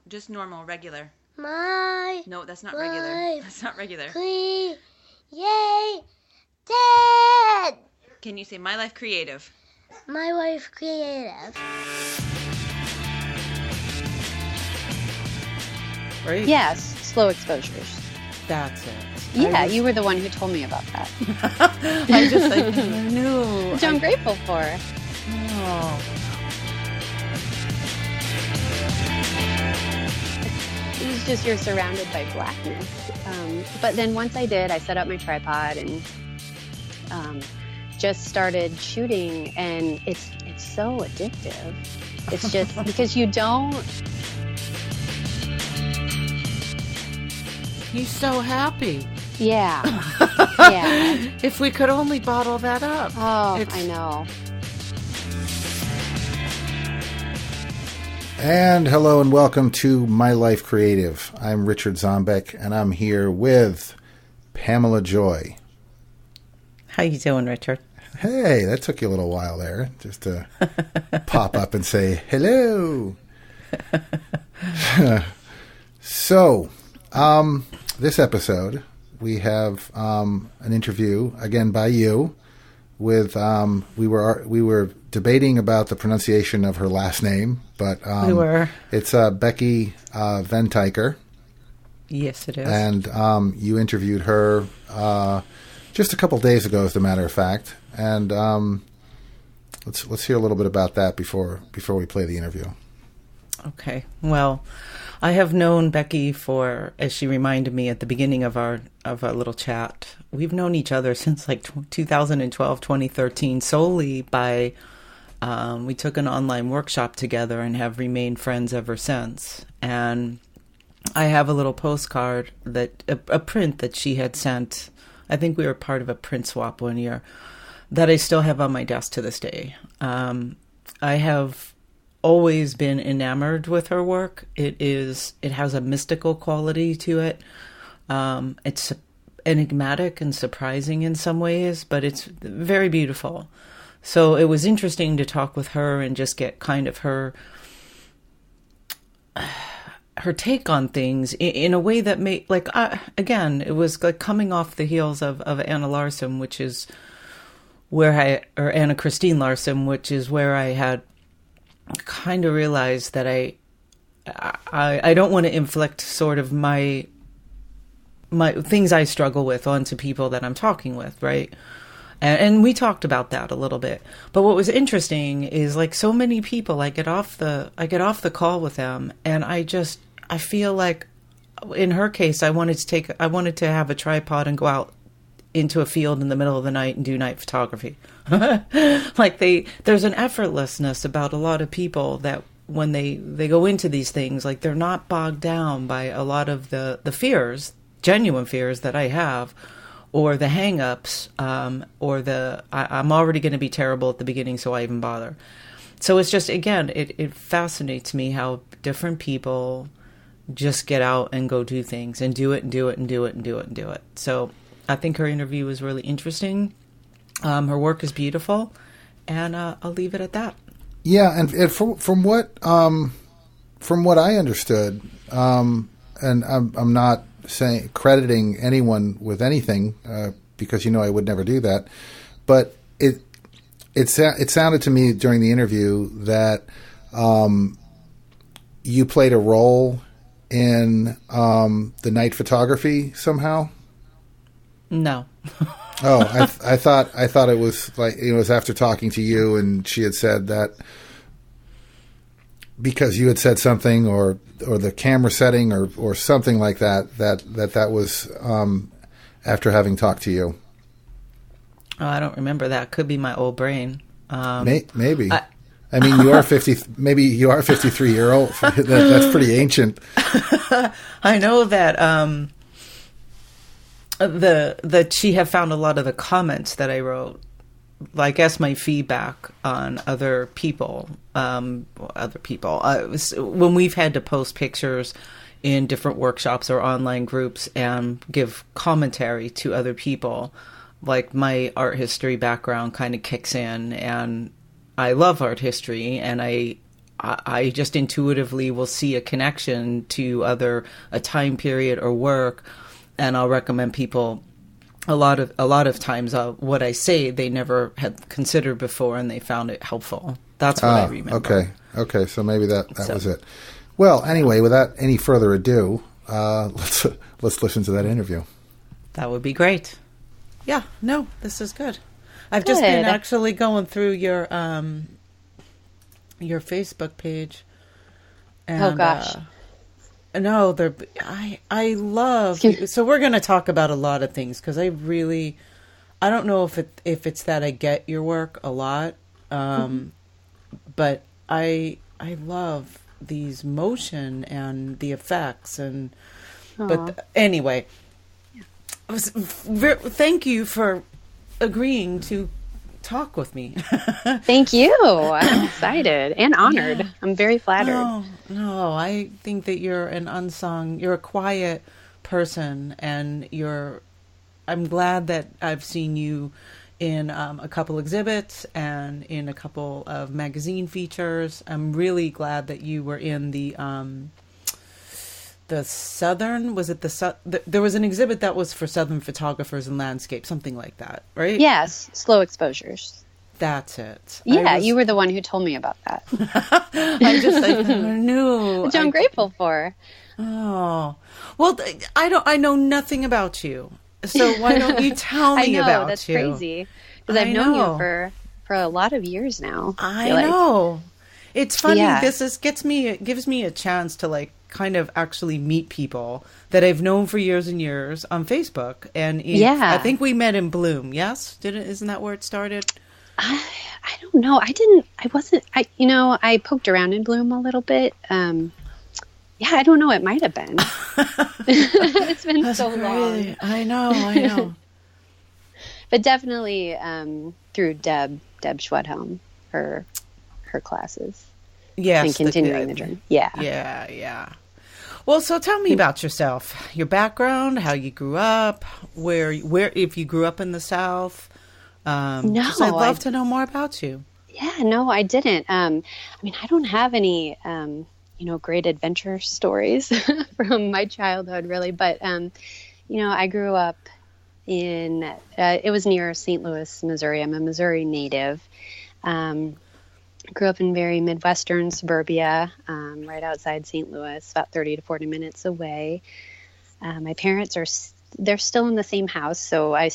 just normal, regular. My No, that's not regular. That's not regular. Creative. Can you say My Life Creative? My Life Creative. Right? Yes, slow exposures. That's it. Yeah, you were the one who told me about that. I just knew. Which I'm grateful for. Oh. It was just you're surrounded by blackness. But then once I did, I set up my tripod and just started shooting, and it's so addictive. It's just because you don't. He's so happy. Yeah. Yeah. If we could only bottle that up. Oh, I know. And hello and welcome to My Life Creative. I'm Richard Zombeck, and I'm here with Pamela Joy. How you doing, Richard? Hey, that took you a little while there, just to pop up and say hello. So, this episode, we have an interview, again by you, with, we were debating about the pronunciation of her last name, but we were. It's Becky Venteicher. Yes, it is. And you interviewed her just a couple days ago, as a matter of fact. And let's hear a little bit about that before we play the interview. Okay. Well, I have known Becky for, as she reminded me at the beginning of our little chat, we've known each other since like 2012, 2013, solely by, we took an online workshop together and have remained friends ever since. And I have a little postcard that, a print that she had sent. I think we were part of a print swap one year that I still have on my desk to this day. I have always been enamored with her work. It has a mystical quality to it. It's enigmatic and surprising in some ways, but it's very beautiful. So it was interesting to talk with her and just get kind of her take on things in a way that made, like, again, it was like coming off the heels of Anna Larson, which is where or Anna Christine Larson, which is where I had kind of realized that I don't want to inflict sort of my things I struggle with onto people that I'm talking with, right? And we talked about that a little bit. But what was interesting is, like, so many people, I get off the call with them, and I feel like in her case, I wanted to have a tripod and go out into a field in the middle of the night and do night photography. Like there's an effortlessness about a lot of people that when they go into these things, like, they're not bogged down by a lot of the fears, genuine fears that I have, or the hang-ups, or I'm already going to be terrible at the beginning, so I even bother. So it's just, again, it fascinates me how different people just get out and go do things and do it and do it and do it and do it and do it. So I think her interview was really interesting. Her work is beautiful, and I'll leave it at that. Yeah, and from what I understood, and I'm not crediting anyone with anything, because I would never do that, but it sounded to me during the interview that you played a role in the night photography somehow. No. Oh, I thought it was like, it was after talking to you, and she had said that because you had said something, or the camera setting, or something like that was after having talked to you. Oh, I don't remember that. Could be my old brain. Maybe. I mean, you are 50. Maybe you are 53-year-old. That's pretty ancient. I know that that she had found a lot of the comments that I wrote, I guess my feedback on other people. When we've had to post pictures in different workshops or online groups and give commentary to other people, like, my art history background kind of kicks in, and I love art history, and I I just intuitively will see a connection to either a time period or work, and I'll recommend people a lot of times what I say they never had considered before, and they found it helpful. That's what I remember. Okay, so maybe that was it. Well, anyway, without any further ado, let's listen to that interview. That would be great. Yeah, no, this is good. I've just been actually going through your Facebook page. And, oh gosh. No, I love you. So we're going to talk about a lot of things because I don't know if it's that I get your work a lot, but I love these motion and the effects and. Aww. But anyway, thank you for agreeing to talk with me. Thank you. I'm excited and honored. Yeah. I'm very flattered. No, I think that you're a quiet person, and I'm glad that I've seen you in a couple exhibits and in a couple of magazine features. I'm really glad that you were in the Southern, there was an exhibit that was for Southern photographers and landscape, something like that, right? Yes, slow exposures. That's it. Yeah, you were the one who told me about that. I knew. Which I'm grateful for. Oh, well, I know nothing about you, so why don't you tell me about you? That's crazy because I've known you for a lot of years now. I know. It's funny. Yeah. Gives me a chance to kind of actually meet people that I've known for years and years on Facebook. And I think we met in Bloom. Yes? Isn't that where it started? I don't know. I poked around in Bloom a little bit. I don't know. It might have been. It's been That's so long. I know. But definitely through Deb Schwedhelm, her classes. Yes. And continuing the journey. Yeah. Yeah. Well, so tell me about yourself, your background, how you grew up, where if you grew up in the South. No, I'd love to know more about you. Yeah, no, I didn't. I don't have any, great adventure stories from my childhood, really. But, I grew up in, it was near St. Louis, Missouri. I'm a Missouri native. Grew up in very Midwestern suburbia, right outside St. Louis, about 30 to 40 minutes away. My parents they're still in the same house, so I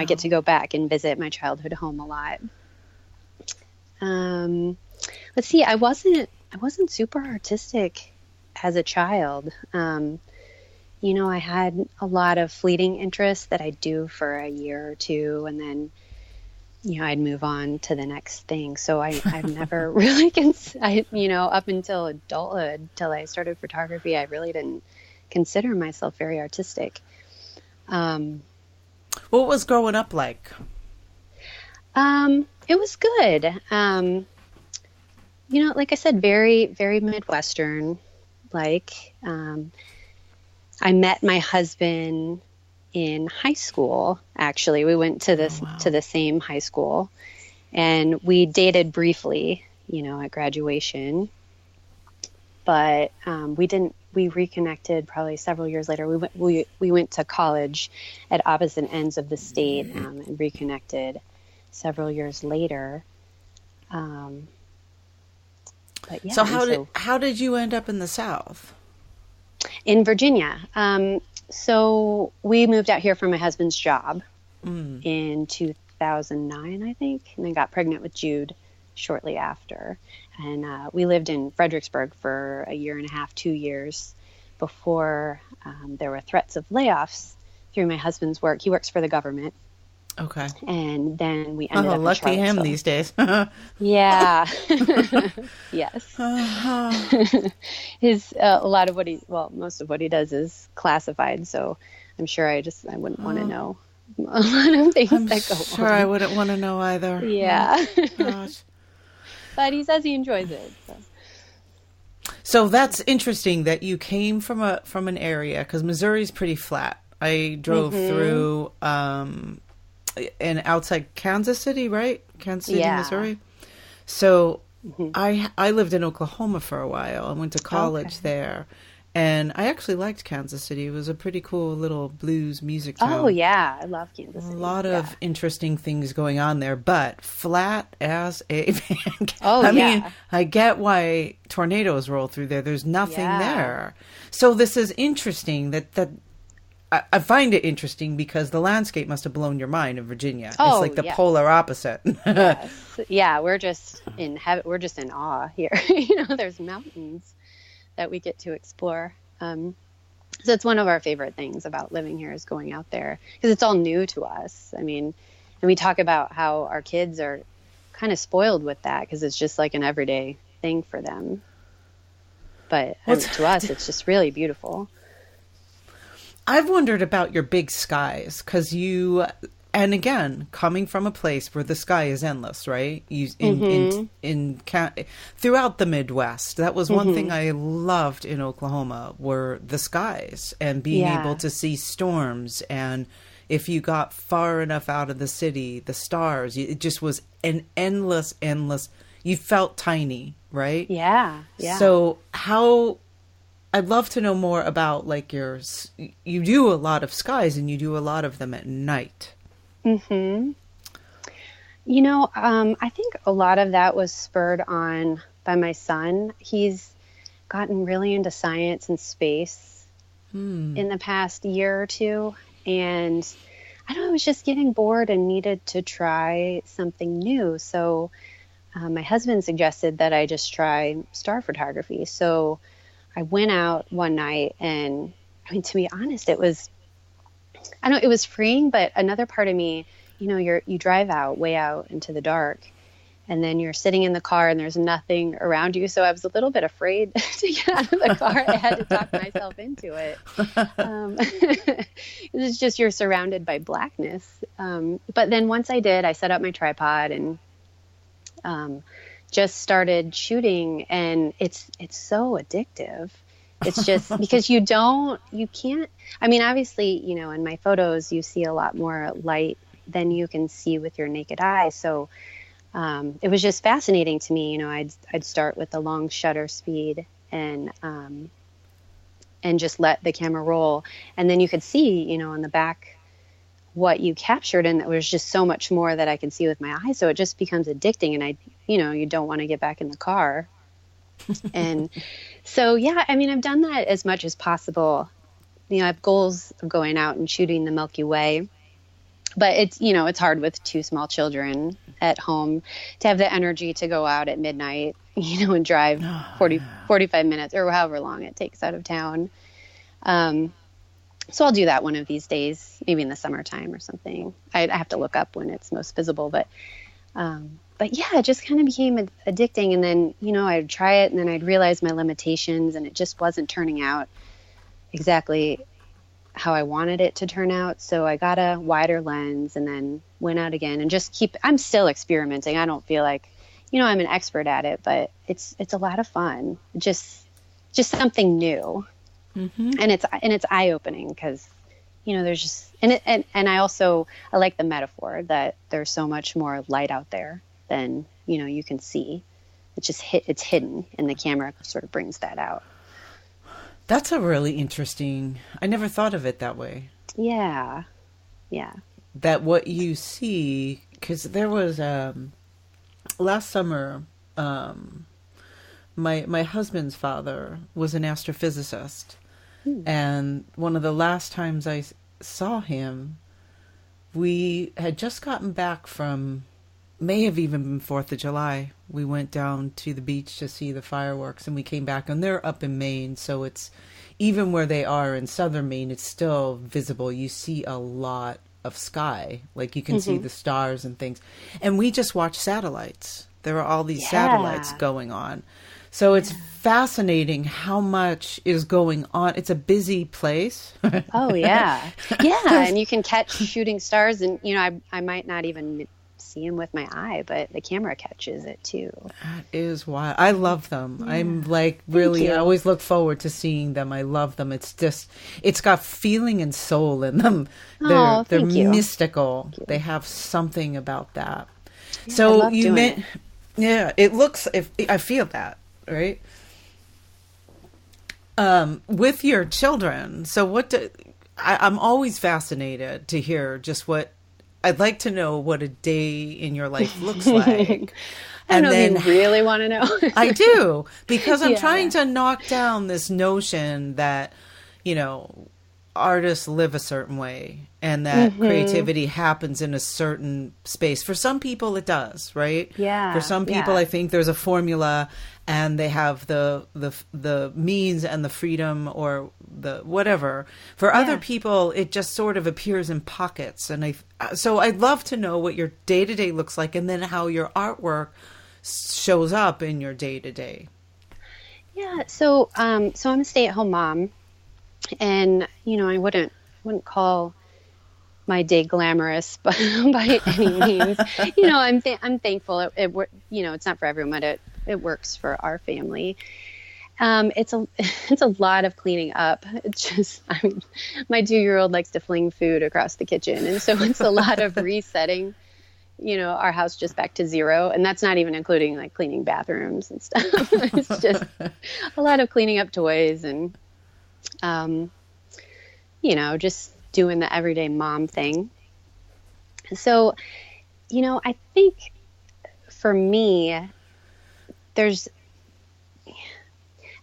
get to go back and visit my childhood home a lot. Let's see, I wasn't super artistic as a child. I had a lot of fleeting interests that I'd do for a year or two, and then I'd move on to the next thing. So I've never really, up until adulthood, till I started photography, I really didn't consider myself very artistic. What was growing up like? It was good. Like I said, very, very Midwestern. I met my husband in high school. Actually, we went to the same high school, and we dated briefly, at graduation. But we reconnected probably several years later. We went to college at opposite ends of the state, and reconnected several years later. So how did you end up in the South? In Virginia. So we moved out here for my husband's job in 2009, I think, and I got pregnant with Jude shortly after. And we lived in Fredericksburg for a year and a half, 2 years before there were threats of layoffs through my husband's work. He works for the government. Okay. And then we ended up in lucky him these days. Yeah. Yes. Most of what he does is classified, so I'm sure I wouldn't want to know a lot of things that go on. Sure, I wouldn't want to know either. Yeah. Oh, gosh. But he says he enjoys it. So that's interesting that you came from an area, because Missouri's pretty flat. I drove through and outside Kansas City, right? Kansas City, Missouri. So I lived in Oklahoma for a while. I went to college there. And I actually liked Kansas City. It was a pretty cool little blues music town. Oh, yeah. I love Kansas City. A lot of interesting things going on there, but flat as a pancake. I mean, I get why tornadoes roll through there. There's nothing there. So this is interesting that I find it interesting because the landscape must have blown your mind in Virginia. It's like the polar opposite. Yes. Yeah, we're just in heaven. We're just in awe here. There's mountains that we get to explore. So it's one of our favorite things about living here is going out there because it's all new to us. I mean, and we talk about how our kids are kind of spoiled with that because it's just like an everyday thing for them. But to us, it's just really beautiful. I've wondered about your big skies because and again, coming from a place where the sky is endless, right? Throughout the Midwest, that was one thing I loved in Oklahoma were the skies and being able to see storms. And if you got far enough out of the city, the stars, it just was an endless. You felt tiny, right? Yeah. So I'd love to know more about like you do a lot of skies and you do a lot of them at night. I think a lot of that was spurred on by my son. He's gotten really into science and space in the past year or two. And I was just getting bored and needed to try something new. So my husband suggested that I just try star photography. So I went out one night and to be honest, it was freeing, but another part of me, you drive way out into the dark and then you're sitting in the car and there's nothing around you. So I was a little bit afraid to get out of the car. I had to talk myself into it. It's just, you're surrounded by blackness. But then once I did, I set up my tripod and, just started shooting and it's so addictive. It's just because you can't, obviously, in my photos, you see a lot more light than you can see with your naked eye. So it was just fascinating to me. I'd start with the long shutter speed and just let the camera roll. And then you could see, on the back what you captured. And there was just so much more that I could see with my eyes. So it just becomes addicting. And you don't want to get back in the car. And so, I've done that as much as possible. I have goals of going out and shooting the Milky Way, but it's hard with 2 small children at home to have the energy to go out at midnight, and drive 45 minutes or however long it takes out of town. So I'll do that one of these days, maybe in the summertime or something. I have to look up when it's most visible, but yeah, it just kind of became addicting. And then, I'd try it and then I'd realize my limitations and it just wasn't turning out exactly how I wanted it to turn out. So I got a wider lens and then went out again and I'm still experimenting. I don't feel like, I'm an expert at it, but it's a lot of fun. Just something new. Mm-hmm. And it's eye opening because, there's just, and I like the metaphor that there's so much more light out there than, you can see. It's hidden and the camera sort of brings that out. That's a really interesting, I never thought of it that way. Yeah. That what you see, because there was, last summer, my husband's father was an astrophysicist. And one of the last times I saw him, we had just gotten back from, may have even been 4th of July. We went down to the beach to see the fireworks and we came back and they're up in Maine. So it's, even where they are in southern Maine, it's still visible. You see a lot of sky, like you can see the stars and things. And we just watch satellites. There are all these satellites going on. So it's fascinating how much is going on. It's a busy place. Oh, yeah. Yeah, and you can catch shooting stars. And, I might not even see them with my eye, but the camera catches it, too. That is wild. I love them. Yeah. I'm like, really, I always look forward to seeing them. I love them. It's just, it's got feeling and soul in them. They're mystical. They have something about that. Yeah, so Yeah, it looks, if I feel that, right? With your children, so I'm always fascinated to hear just I'd like to know what a day in your life looks like. I don't know if you really want to know. I do, because I'm trying to knock down this notion that, artists live a certain way and that creativity happens in a certain space. For some people it does, right? Yeah. For some people, I think there's a formula and they have the means and the freedom or the whatever. For other people, it just sort of appears in pockets. And so I'd love to know what your day-to-day looks like and then how your artwork shows up in your day-to-day. Yeah. So I'm a stay-at-home mom. And, I wouldn't call my day glamorous by any means. I'm thankful. It's not for everyone, but it works for our family. It's a lot of cleaning up. It's just, my 2-year-old likes to fling food across the kitchen. And so it's a lot of resetting, our house just back to zero. And that's not even including like cleaning bathrooms and stuff. It's just a lot of cleaning up toys and, just doing the everyday mom thing. So, I think for me, there's,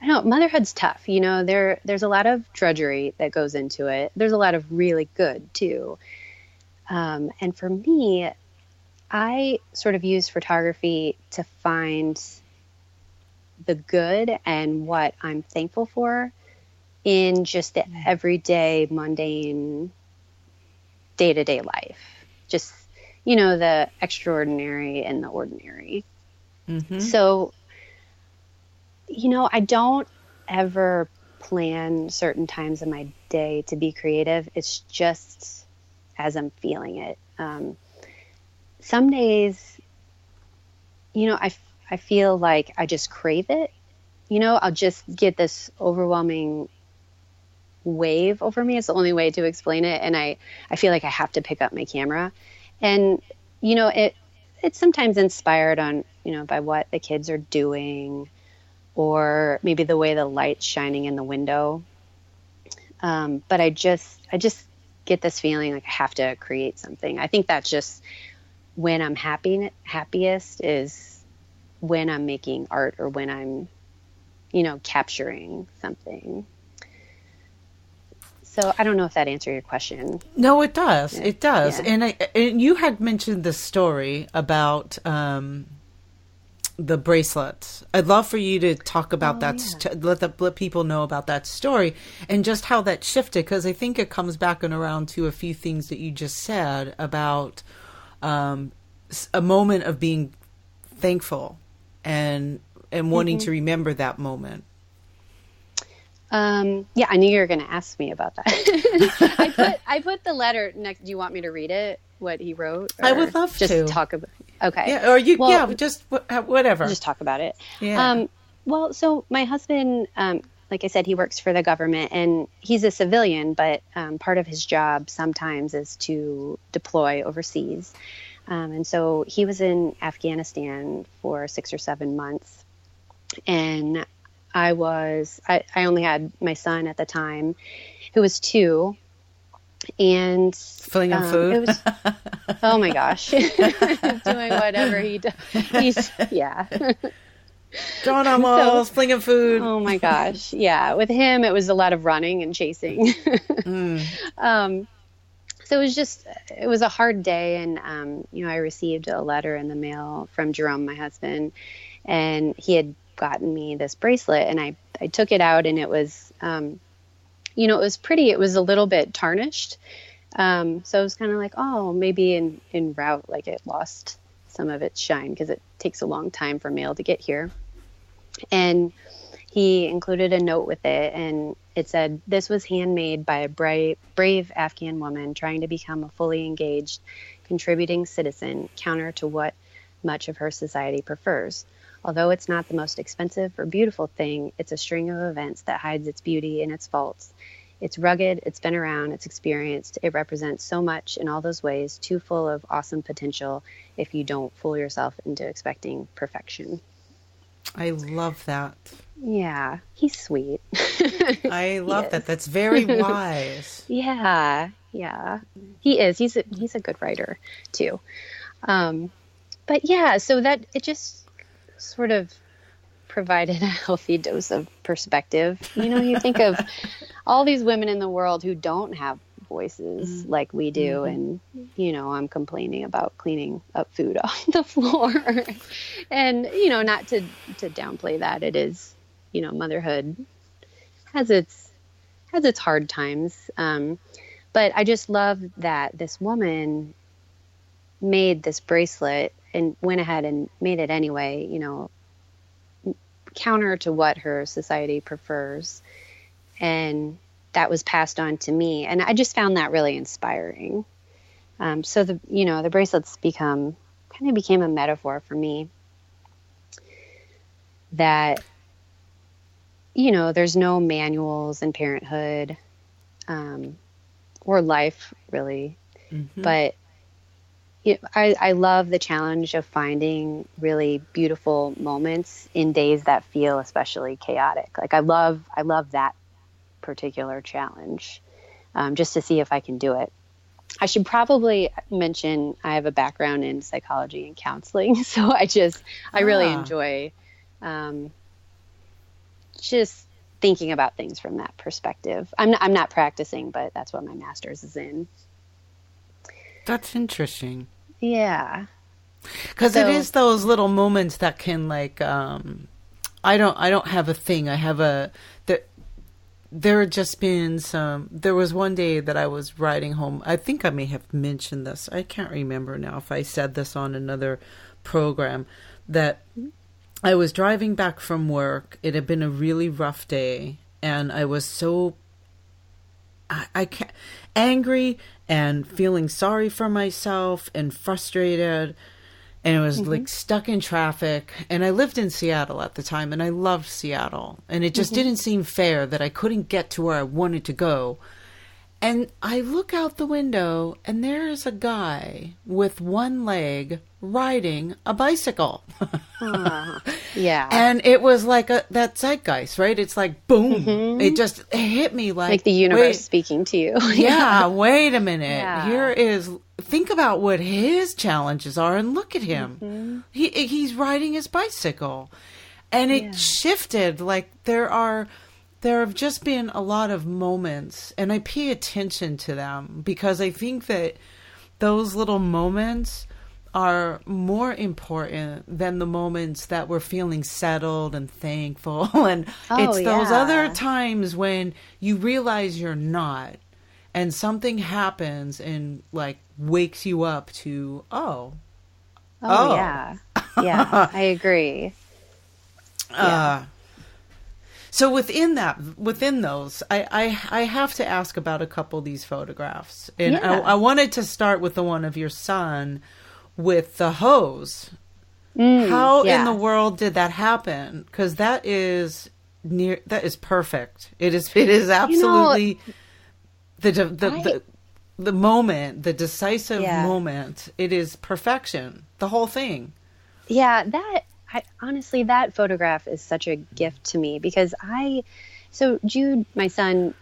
motherhood's tough. There's a lot of drudgery that goes into it. There's a lot of really good too. And for me, I sort of use photography to find the good and what I'm thankful for in just the everyday, mundane, day-to-day life. Just, the extraordinary and the ordinary. Mm-hmm. So, I don't ever plan certain times of my day to be creative. It's just as I'm feeling it. Some days, I feel like I just crave it. I'll just get this overwhelming wave over me. It's the only way to explain it. And I feel like I have to pick up my camera. And, it's sometimes inspired on, by what the kids are doing or maybe the way the light's shining in the window. But I just get this feeling like I have to create something. I think that's just when I'm happiest is when I'm making art or when I'm, capturing something. So I don't know if that answered your question. No, it does. Yeah. It does. Yeah. And you had mentioned this story about the bracelets. I'd love for you to talk about let people know about that story and just how that shifted, because I think it comes back and around to a few things that you just said about a moment of being thankful and wanting to remember that moment. Yeah, I knew you were going to ask me about that. I put the letter next. Do you want me to read it? What he wrote? I would love to just talk about. Okay. Yeah, or you. Well, yeah, just whatever. Just talk about it. Yeah. Well, so my husband, like I said, he works for the government, and he's a civilian, but part of his job sometimes is to deploy overseas. And so he was in Afghanistan for 6 or 7 months, and I only had my son at the time, who was 2, and flinging food. It was, oh my gosh, doing whatever he does. Drawing animals, flinging food. Oh my gosh, yeah. With him, it was a lot of running and chasing. So it was a hard day, and I received a letter in the mail from Jerome, my husband, and he had gotten me this bracelet, and I took it out, and it was it was pretty. It was a little bit tarnished, so it was kind of like, oh, maybe in route, like it lost some of its shine because it takes a long time for mail to get here. And he included a note with it, and it said, "This was handmade by a brave Afghan woman trying to become a fully engaged, contributing citizen, counter to what much of her society prefers. Although it's not the most expensive or beautiful thing, it's a string of events that hides its beauty and its faults. It's rugged, it's been around, it's experienced. It represents so much in all those ways, too full of awesome potential if you don't fool yourself into expecting perfection. I love that. Yeah, he's sweet. I love that. That's very wise. Yeah. He is. He's a good writer too. But yeah, so that it just sort of provided a healthy dose of perspective. You think of all these women in the world who don't have voices like we do, and I'm complaining about cleaning up food off the floor, and not to downplay that. It is, motherhood has its hard times, but I just love that this woman made this bracelet and went ahead and made it anyway, counter to what her society prefers, and that was passed on to me. And I just found that really inspiring. So the bracelets became a metaphor for me that, there's no manuals in parenthood, or life really, but I love the challenge of finding really beautiful moments in days that feel especially chaotic. Like I love that particular challenge, just to see if I can do it. I should probably mention I have a background in psychology and counseling, so I really enjoy just thinking about things from that perspective. I'm not practicing, but that's what my master's is in. That's interesting. Yeah. Because it is those little moments that can I don't have a thing. I have there had just been there was one day that I was riding home. I think I may have mentioned this. I can't remember now if I said this on another program, that I was driving back from work. It had been a really rough day, and I was so angry and feeling sorry for myself and frustrated. And it was like stuck in traffic. And I lived in Seattle at the time, and I loved Seattle. And it just didn't seem fair that I couldn't get to where I wanted to go. And I look out the window, and there is a guy with one leg riding a bicycle. Yeah. And it was like that zeitgeist, right? It's like, boom. It just hit me like the universe speaking to you. Yeah, wait a minute. Yeah. Think about what his challenges are, and look at him. He's riding his bicycle. And it shifted. Like there have just been a lot of moments, and I pay attention to them because I think that those little moments are more important than the moments that we're feeling settled and thankful. And it's those other times when you realize you're not, and something happens and like wakes you up to, oh. Yeah, I agree. So within those, I have to ask about a couple of these photographs. And I wanted to start with the one of your son with the hose. How in the world did that happen? Because that is perfect. It is absolutely the moment, the decisive moment. It is perfection. The whole thing. Yeah, honestly, that photograph is such a gift to me because Jude, my son,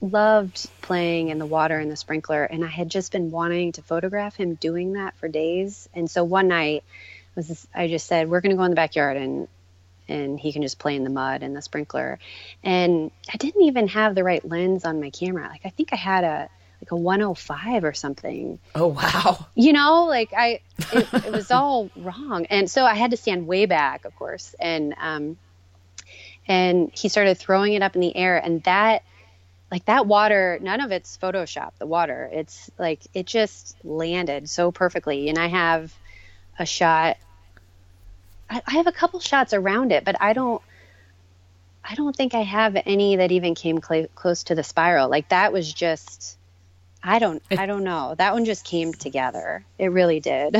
loved playing in the water and the sprinkler, and I had just been wanting to photograph him doing that for days. And so one night I just said, we're going to go in the backyard and he can just play in the mud and the sprinkler. And I didn't even have the right lens on my camera. Like I think I had a 105 or something. Oh, wow. It was all wrong. And so I had to stand way back, of course. And he started throwing it up in the air, and that water, none of it's Photoshop, the water. It's like, it just landed so perfectly. And I have a shot, I have a couple shots around it, but I don't think I have any that even came close to the spiral. Like that was just, I don't know. That one just came together. It really did.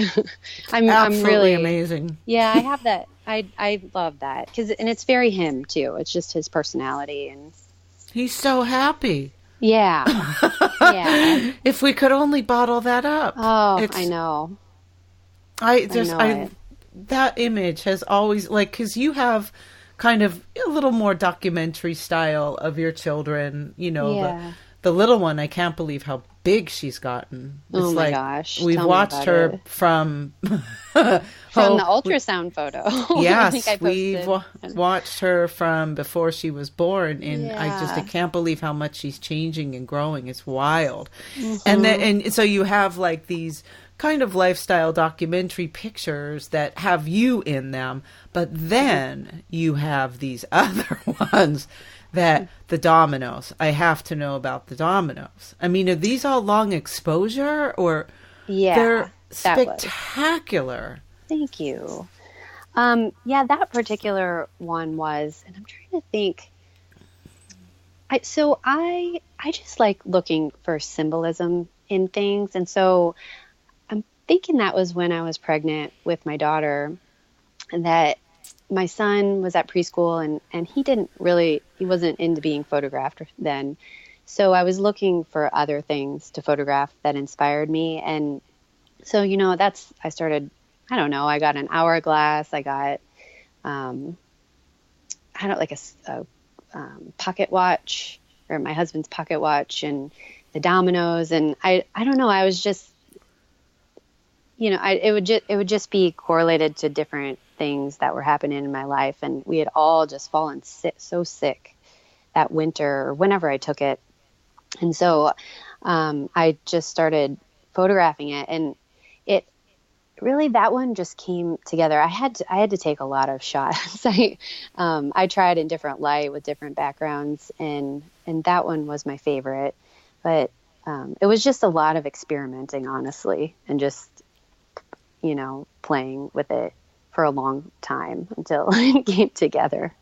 I'm really amazing. Yeah, I have that. I love that and it's very him too. It's just his personality, and he's so happy. Yeah. Yeah. If we could only bottle that up. Oh, I know. That image has always, like, because you have kind of a little more documentary style of your children, you know, Yeah. the little one, I can't believe how big she's gotten. It's Oh my gosh. We've Tell me watched about her it. from From the ultrasound photo. I Yes, think I we've posted. watched her from before she was born, and I Yeah. can't believe how much she's changing and growing. It's wild. Mm-hmm. And so you have like these kind of lifestyle documentary pictures that have you in them, but then you have these other ones that the dominoes. I have to know about the dominoes. I mean, are these all long exposure, or Yeah. they're that was. spectacular? Thank you. Yeah, that particular one was, and I'm trying to think. I just like looking for symbolism in things, and so I'm thinking that was when I was pregnant with my daughter, and that my son was at preschool, and he wasn't into being photographed then. So I was looking for other things to photograph that inspired me. And so, I started, I don't know, I got an hourglass. I got, a pocket watch, or my husband's pocket watch, and the dominoes. And I don't know, I was just, it would just be correlated to different things that were happening in my life. And we had all just fallen so sick that winter, or whenever I took it. And so I just started photographing it, and it really, that one just came together. I had to take a lot of shots. I tried in different light with different backgrounds, and that one was my favorite. But it was just a lot of experimenting, honestly, and just, playing with it for a long time until it came together.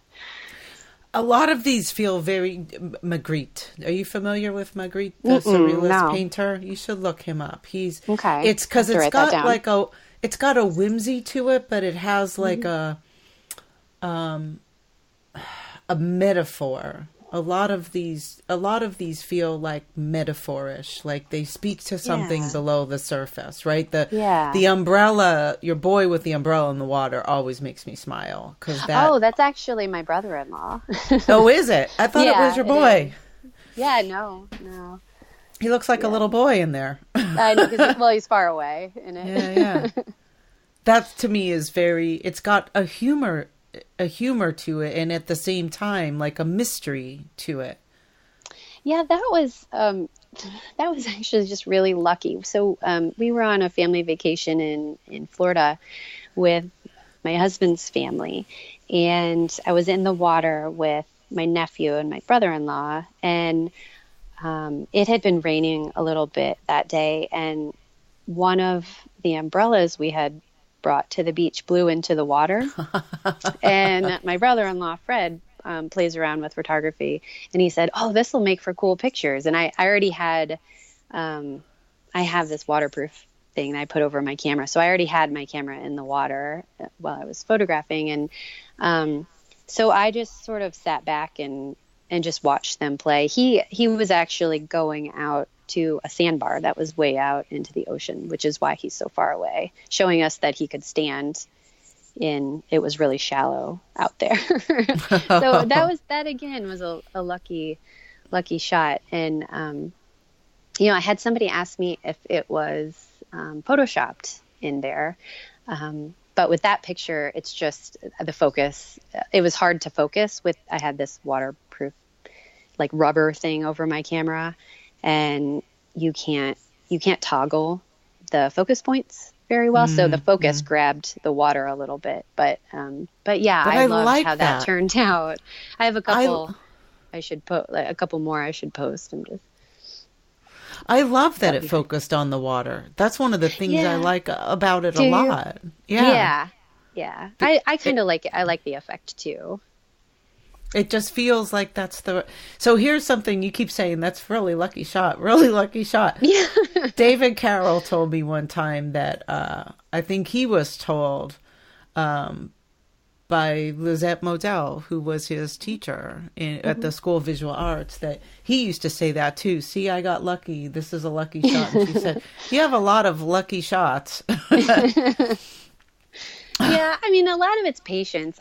A lot of these feel very Magritte. Are you familiar with Magritte, the surrealist painter? You should look him up. He's okay. It's because it's got it's got a whimsy to it, but it has like a metaphor. A lot of these feel like metaphorish, like they speak to something below the surface, right? The umbrella, your boy with the umbrella in the water always makes me smile, because that's actually my brother-in-law. Oh, is it? I thought it was your boy. Yeah, no. He looks like a little boy in there. I know, because he's far away in it. Yeah. That to me is it's got a humor to it, and at the same time like a mystery to it. Yeah, that was actually just really lucky. So we were on a family vacation in Florida with my husband's family, and I was in the water with my nephew and my brother-in-law, and it had been raining a little bit that day, and one of the umbrellas we had brought to the beach blew into the water. And my brother-in-law, Fred, plays around with photography, and he said, "Oh, this will make for cool pictures." And I already had, I have this waterproof thing that I put over my camera. So I already had my camera in the water while I was photographing. And so I just sort of sat back and just watched them play. He was actually going out to a sandbar that was way out into the ocean, which is why he's so far away, showing us that he could stand in, it was really shallow out there. So that again was a lucky shot. And, I had somebody ask me if it was photoshopped in there. But with that picture, it's just the focus. It was hard to focus with, I had this waterproof like rubber thing over my camera, and you can't toggle the focus points very well. So the focus grabbed the water a little bit, but yeah, I loved like how that turned out. I have a couple I should put a couple more I should post. I love that it focused on the water. That's one of the things I like about it a lot. Yeah. I kind of like it. I like the effect too. It just feels like that's so here's something you keep saying, that's really lucky shot. Yeah. David Carroll told me one time that I think he was told by Lizette Modell, who was his teacher at the School of Visual Arts, that he used to say that too. See, I got lucky. This is a lucky shot. And she said, you have a lot of lucky shots. Yeah, I mean, a lot of it's patience.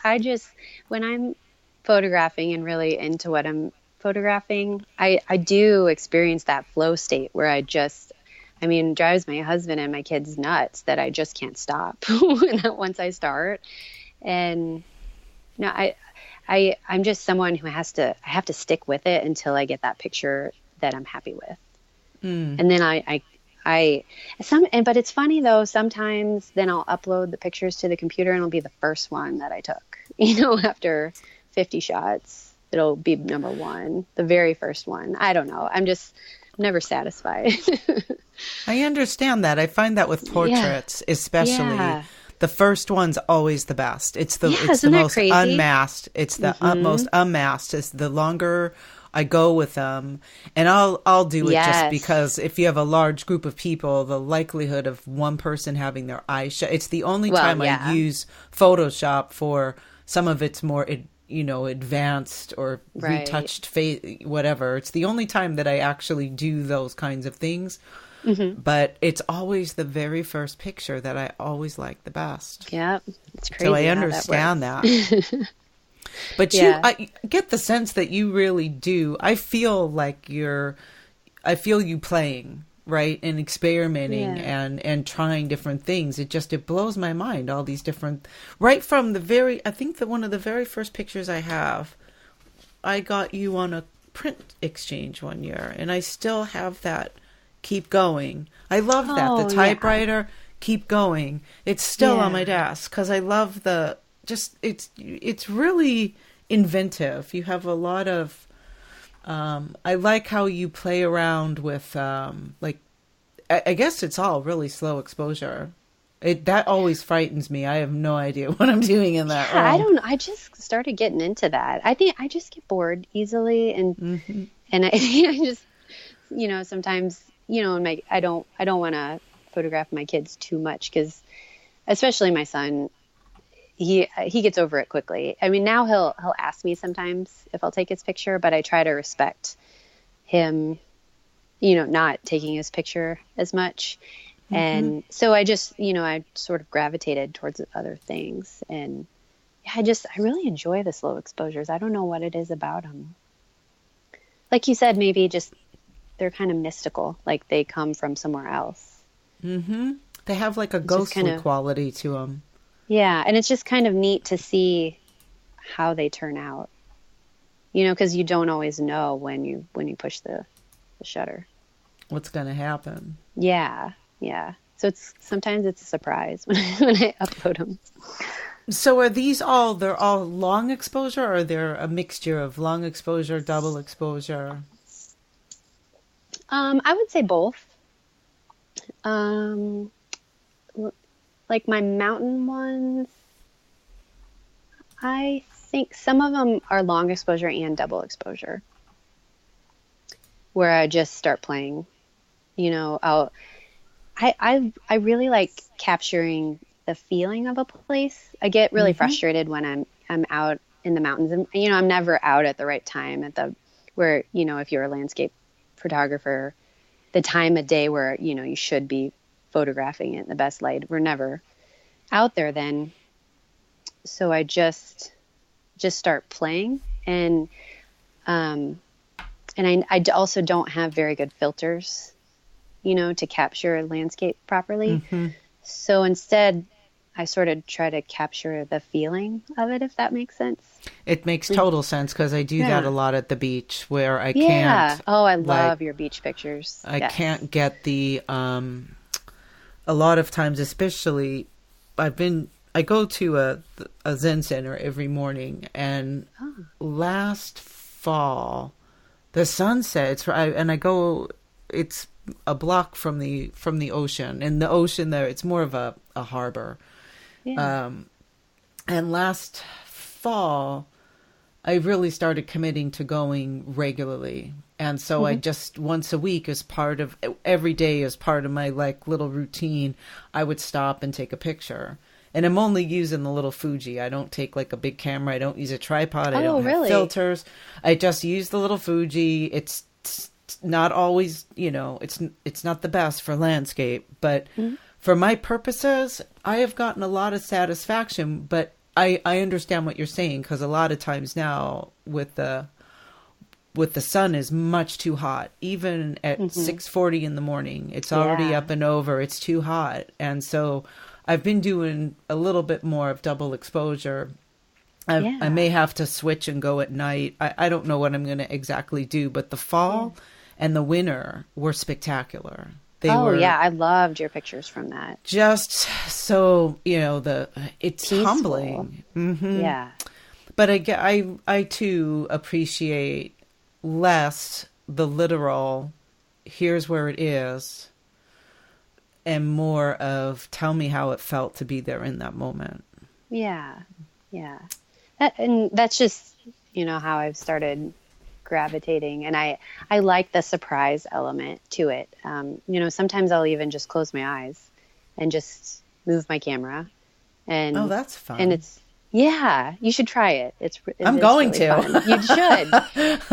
When I'm photographing and really into what I'm photographing, I do experience that flow state where drives my husband and my kids nuts that I just can't stop once I start. And I'm just someone who I have to stick with it until I get that picture that I'm happy with. And then but it's funny though, sometimes then I'll upload the pictures to the computer and it'll be the first one that I took, after 50 shots, it'll be number one, the very first one. I don't know. I'm never satisfied. I understand that. I find that with portraits, especially. Yeah. The first one's always the best. It's the most crazy? Unmasked. It's the most unmasked. It's the longer I go with them, and I'll do it just because if you have a large group of people, the likelihood of one person having their eyes shut. It's the only time I use Photoshop for some of its more advanced or retouched face, whatever. It's the only time that I actually do those kinds of things. But it's always the very first picture that I always like the best. Yeah, it's crazy. So I understand that. But I get the sense that you really do. I feel you playing, right? And experimenting and trying different things. It blows my mind, all these different, right from I think that one of the very first pictures I have, I got you on a print exchange one year, and I still have that. Keep going. I love that. The typewriter, keep going. It's still on my desk because I love it's really inventive. You have a lot of, I like how you play around with, I guess it's all really slow exposure. That always frightens me. I have no idea what I'm doing in that realm. I just started getting into that. I think I just get bored easily. And I just, sometimes, I don't want to photograph my kids too much because, especially my son, he gets over it quickly. I mean, now he'll ask me sometimes if I'll take his picture, but I try to respect him, not taking his picture as much. And so I just, I sort of gravitated towards other things. And I really enjoy the slow exposures. I don't know what it is about them. Like you said, maybe just they're kind of mystical, like they come from somewhere else. They have like a ghostly quality to them. Yeah, and it's just kind of neat to see how they turn out. Because you don't always know when you push the shutter. What's going to happen? Yeah. So sometimes it's a surprise when I upload them. So are these they're all long exposure, or they're a mixture of long exposure, double exposure? I would say both. Like my mountain ones, I think some of them are long exposure and double exposure, where I just start playing. I really like capturing the feeling of a place. I get really frustrated when I'm out in the mountains, and I'm never out at the right time where if you're a landscape photographer, the time of day where you should be photographing it in the best light, we're never out there then. So I just start playing, and I also don't have very good filters to capture a landscape properly. So instead I sort of try to capture the feeling of it, if that makes sense. It makes total sense, because I do that a lot at the beach, where I can't. Oh, I love your beach pictures. I can't get the, a lot of times, especially, I go to a Zen center every morning, and last fall, the sunset, and I go, it's a block from the ocean, and the ocean there, it's more of a harbor. Yeah. And last fall, I really started committing to going regularly. And so I just once a week, every day as part of my little routine, I would stop and take a picture. And I'm only using the little Fuji. I don't take like a big camera. I don't use a tripod. I don't have really? filters. I just use the little Fuji. It's not always, it's not the best for landscape, but for my purposes, I have gotten a lot of satisfaction. But I understand what you're saying, because a lot of times now with the sun is much too hot. Even at 6:40 in the morning, it's already up and over. It's too hot. And so I've been doing a little bit more of double exposure. I may have to switch and go at night. I don't know what I'm going to exactly do, but the fall and the winter were spectacular. I loved your pictures from that. Just so, it's peaceful. humbling. Mm-hmm. Yeah. But I too appreciate less the literal, here's where it is, and more of tell me how it felt to be there in that moment. Yeah. And that's just, how I've started gravitating. And I like the surprise element to it. Sometimes I'll even just close my eyes and just move my camera. And oh, that's fun. And you should try it. I'm going really to. Fun. You should.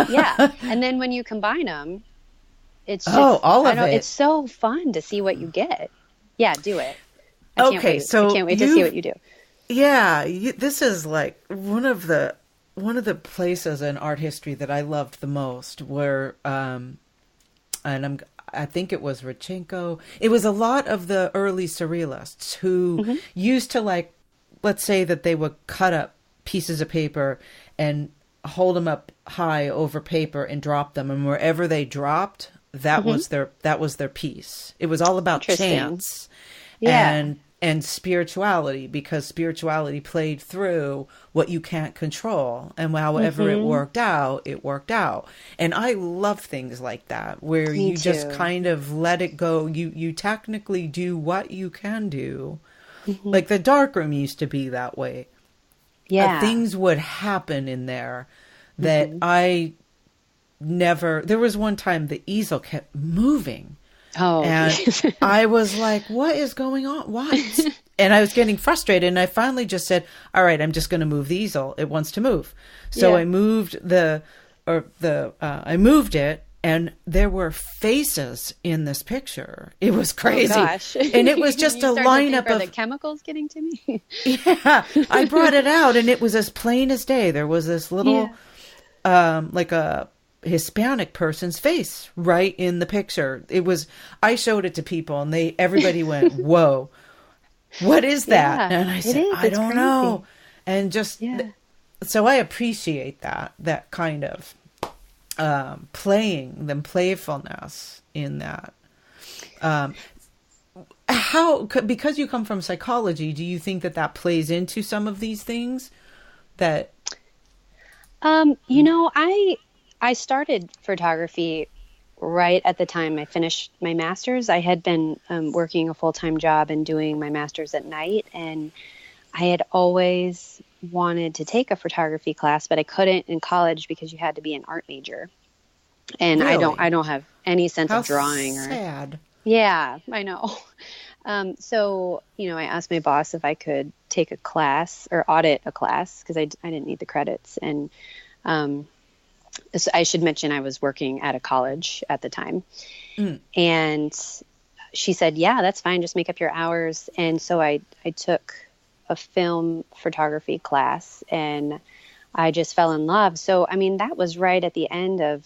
Yeah. And then when you combine them, it's just, all of it. It's so fun to see what you get. Yeah, do it. So I can't wait to see what you do. Yeah, this is like one of the places in art history that I loved the most, where I think it was Rodchenko. It was a lot of the early surrealists who used to, like, let's say that they would cut up pieces of paper and hold them up high over paper and drop them, and wherever they dropped, that was their piece. It was all about chance and spirituality, because spirituality played through what you can't control, and however it worked out. And I love things like that, where you just kind of let it go. You technically do what you can do. Like the darkroom used to be that way. Yeah. Things would happen in there that I never, there was one time the easel kept moving. Oh, and I was like, what is going on? What? And I was getting frustrated, and I finally just said, all right, I'm just going to move the easel. It wants to move. So I moved I moved it, and there were faces in this picture. It was crazy. Oh, gosh. And it was just a lineup of the chemicals getting to me. Yeah. I brought it out, and it was as plain as day. There was this little, like a Hispanic person's face right in the picture. I showed it to people, and everybody went, whoa, what is that? And I said, I don't know. And just, so I appreciate that kind of playfulness in that. Because you come from psychology, do you think that plays into some of these things that, I started photography right at the time I finished my master's. I had been working a full-time job and doing my master's at night, and I had always wanted to take a photography class, but I couldn't in college because you had to be an art major. And really? I don't have any sense of drawing. Sad. Yeah, I know. So, I asked my boss if I could take a class or audit a class, because I didn't need the credits. And so I should mention I was working at a college at the time. And she said, yeah, that's fine. Just make up your hours. And so I took a film photography class, and I just fell in love. So, that was right at the end of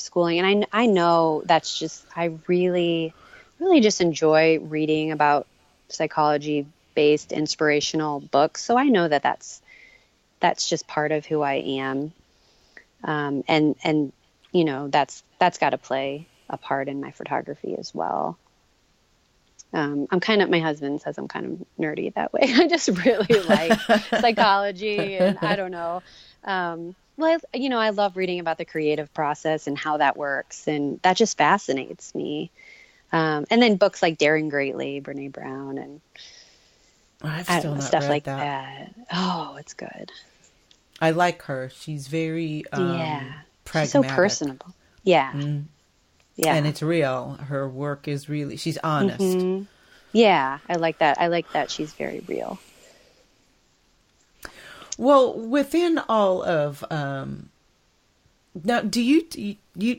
schooling. And I know that's just, I really, really just enjoy reading about psychology-based inspirational books. So I know that's just part of who I am. And that's got to play a part in my photography as well. My husband says I'm kind of nerdy that way. I just really like psychology, and I don't know. I love reading about the creative process and how that works, and that just fascinates me. And then books like Daring Greatly, Brene Brown, and stuff like that. Oh, it's good. I like her. She's very pragmatic. She's so personable. Yeah. Yeah. And it's real. Her work is really, she's honest. Yeah, I like that. I like that she's very real. Well, within all of now, do you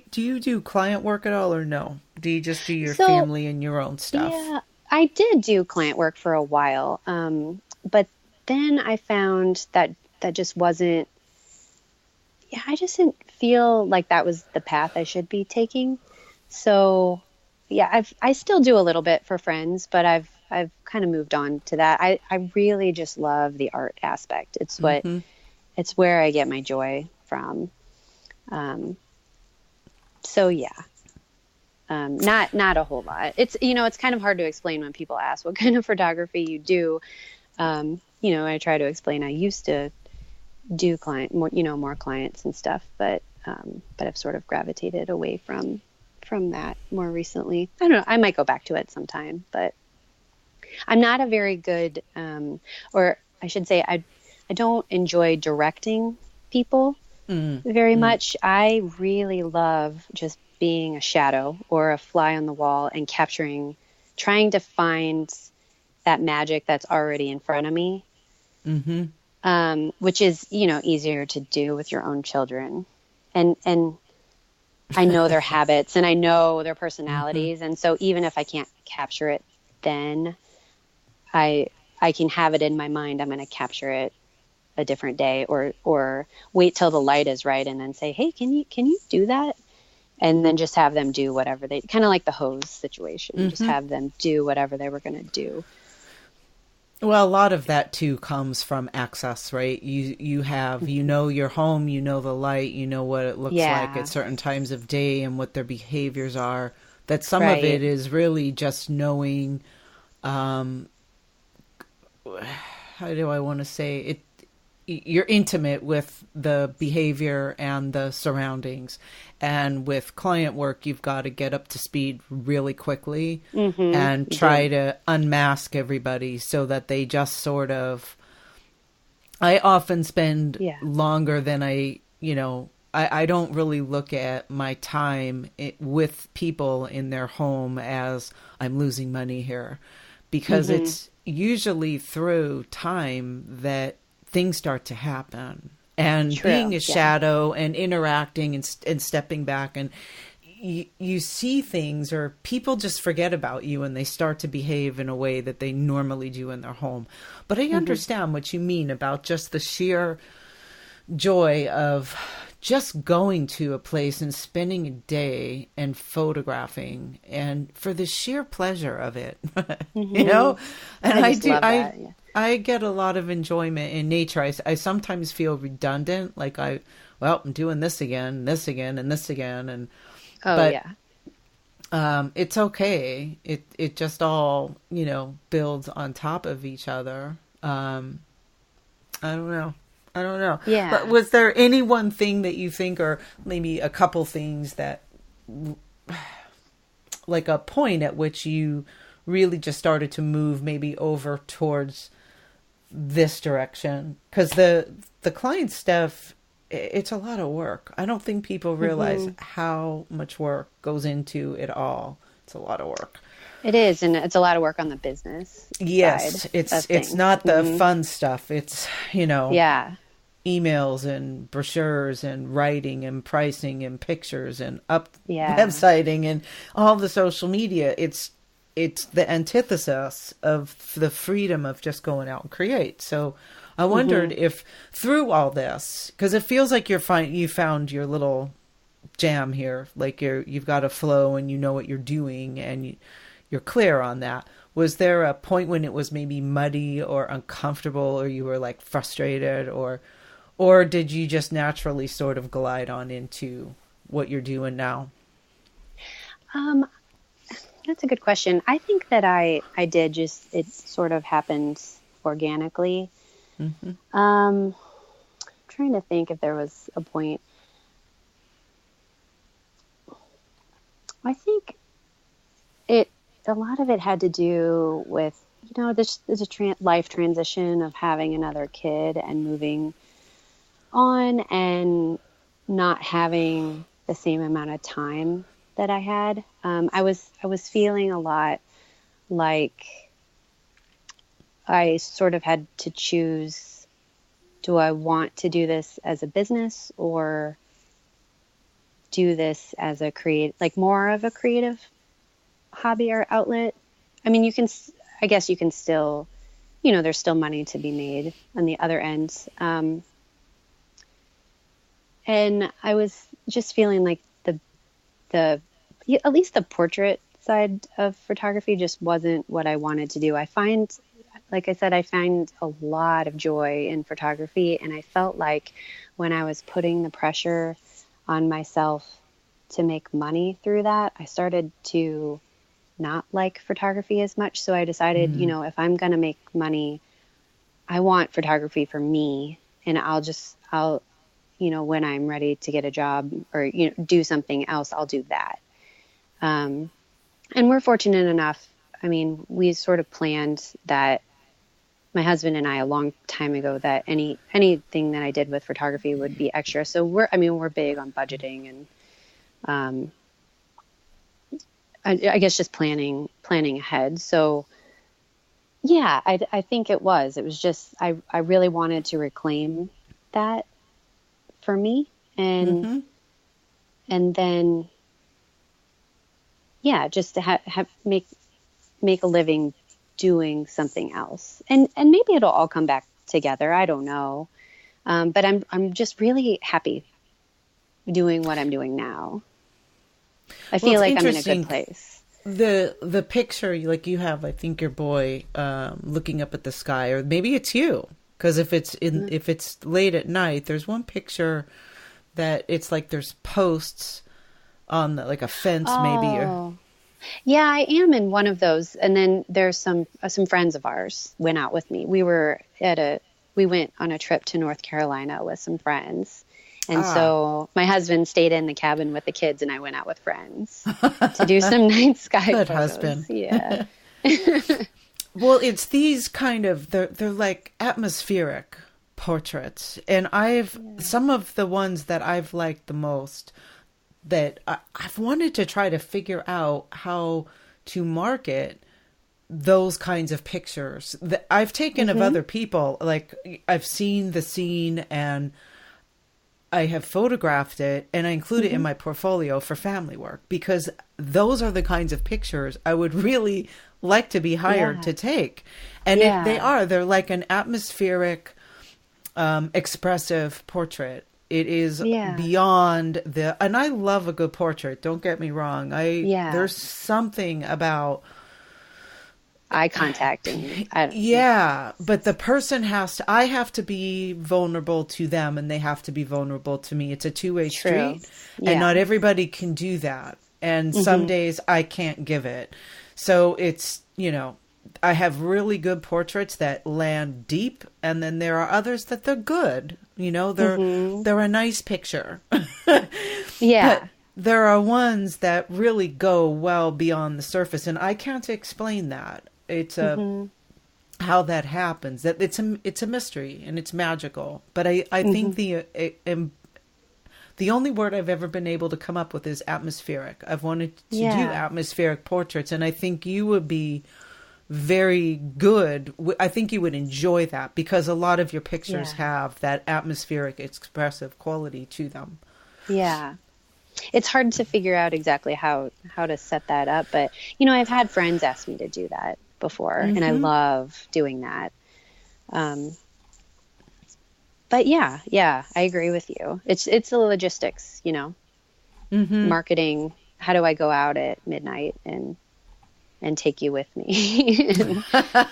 do client work at all, or no? Do you just do your family and your own stuff? Yeah, I did do client work for a while, but then I found that just wasn't. Yeah, I just didn't feel like that was the path I should be taking. So, yeah, I still do a little bit for friends, but I've kind of moved on to that. I really just love the art aspect. It's what it's where I get my joy from. So yeah. Not a whole lot. It's, it's kind of hard to explain when people ask what kind of photography you do. I try to explain I used to do more clients and stuff, but I've sort of gravitated away from that more recently. I don't know. I might go back to it sometime, but I'm not a very good, or I should say, I don't enjoy directing people very much. I really love just being a shadow or a fly on the wall and trying to find that magic that's already in front of me, which is, easier to do with your own children. And I know their habits and I know their personalities. And so even if I can't capture it, then I can have it in my mind. I'm going to capture it a different day or wait till the light is right and then say, hey, can you do that? And then just have them do whatever they, kind of like the hose situation, just have them do whatever they were going to do. Well, a lot of that too comes from access, right? You have, your home, the light, what it looks like at certain times of day and what their behaviors are. That some of it is really just knowing, how do I want to say it? You're intimate with the behavior and the surroundings. And with client work, you've got to get up to speed really quickly and try to unmask everybody so that they just sort of, I often spend longer than I don't really look at my time with people in their home as I'm losing money here, because it's usually through time that things start to happen, and being a shadow and interacting and stepping back, and you see things, or people just forget about you and they start to behave in a way that they normally do in their home. But I understand what you mean about just the sheer joy of just going to a place and spending a day and photographing, and for the sheer pleasure of it, and I get a lot of enjoyment in nature. I sometimes feel redundant, like I'm doing this again, and this again, and this again, and it's okay. It just all builds on top of each other. I don't know. Yeah. But was there any one thing that you think, or maybe a couple things that, like a point at which you really just started to move maybe over towards this direction? Because the client stuff, it's a lot of work. I don't think people realize how much work goes into it all. It's a lot of work. It is, and it's a lot of work on the business. Yes, side it's not the fun stuff. It's emails and brochures and writing and pricing and pictures and websiting and all the social media. It's the antithesis of the freedom of just going out and create. So I wondered if through all this, because it feels like you found your little jam here, like you've got a flow and you know what you're doing and you're clear on that. Was there a point when it was maybe muddy or uncomfortable, or you were like frustrated, or did you just naturally sort of glide on into what you're doing now? That's a good question. I think that I did just, it sort of happened organically. I'm trying to think if there was a point. I think a lot of it had to do with, there's a life transition of having another kid and moving on and not having the same amount of time that I had. I was feeling a lot like I sort of had to choose, do I want to do this as a business or do this as a more of a creative hobby or outlet? I mean, I guess you can still, there's still money to be made on the other end. And I was just feeling like at least the portrait side of photography just wasn't what I wanted to do. Like I said, I find a lot of joy in photography, and I felt like when I was putting the pressure on myself to make money through that, I started to not like photography as much. So I decided, if I'm going to make money, I want photography for me, and I'll when I'm ready to get a job or, do something else, I'll do that. And we're fortunate enough. I mean, we sort of planned that, my husband and I, a long time ago, that anything that I did with photography would be extra. So we're big on budgeting and, I guess just planning ahead. So yeah, I think it was just, I really wanted to reclaim that for me. And, and then, yeah, just to make a living doing something else. And maybe it'll all come back together. I don't know. But I'm just really happy doing what I'm doing now. I feel like I'm in a good place. The picture, like you have, I think your boy looking up at the sky, or maybe it's you, because if it's late at night, there's one picture that it's like there's posts on the, like a fence, maybe. Or... Yeah, I am in one of those. And then there's some friends of ours went out with me. We went on a trip to North Carolina with some friends. And so my husband stayed in the cabin with the kids, and I went out with friends to do some night sky Good photos. Husband. Yeah. Well, it's these kind of, they're like atmospheric portraits. And some of the ones that I've liked the most, that I've wanted to try to figure out how to market those kinds of pictures that I've taken of other people. Like, I've seen the scene and I have photographed it, and I include it in my portfolio for family work, because those are the kinds of pictures I would really like to be hired to take. And they're like an atmospheric, expressive portrait. It is beyond and I love a good portrait. Don't get me wrong. There's something about eye contact and but the person I have to be vulnerable to them, and they have to be vulnerable to me. It's a two-way street, and not everybody can do that. And some days I can't give it. So it's, I have really good portraits that land deep, and then there are others that they're good. They're a nice picture. Yeah. But there are ones that really go well beyond the surface, and I can't explain that. It's how that happens. That it's a mystery, and it's magical. But I think the only word I've ever been able to come up with is atmospheric. I've wanted to do atmospheric portraits, and I think you would be very good. I think you would enjoy that, because a lot of your pictures have that atmospheric, expressive quality to them. Yeah. It's hard to figure out exactly how to set that up, but I've had friends ask me to do that before, and I love doing that. But yeah, I agree with you. It's the logistics, marketing. How do I go out at midnight and take you with me?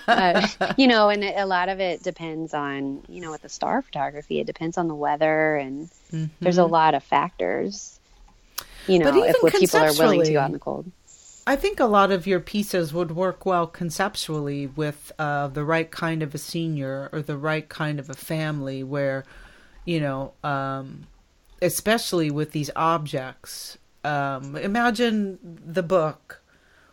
And a lot of it depends on, with the star photography, it depends on the weather, and there's a lot of factors, if people are willing to go out in the cold. I think a lot of your pieces would work well conceptually with the right kind of a senior, or the right kind of a family, where, especially with these objects, imagine the book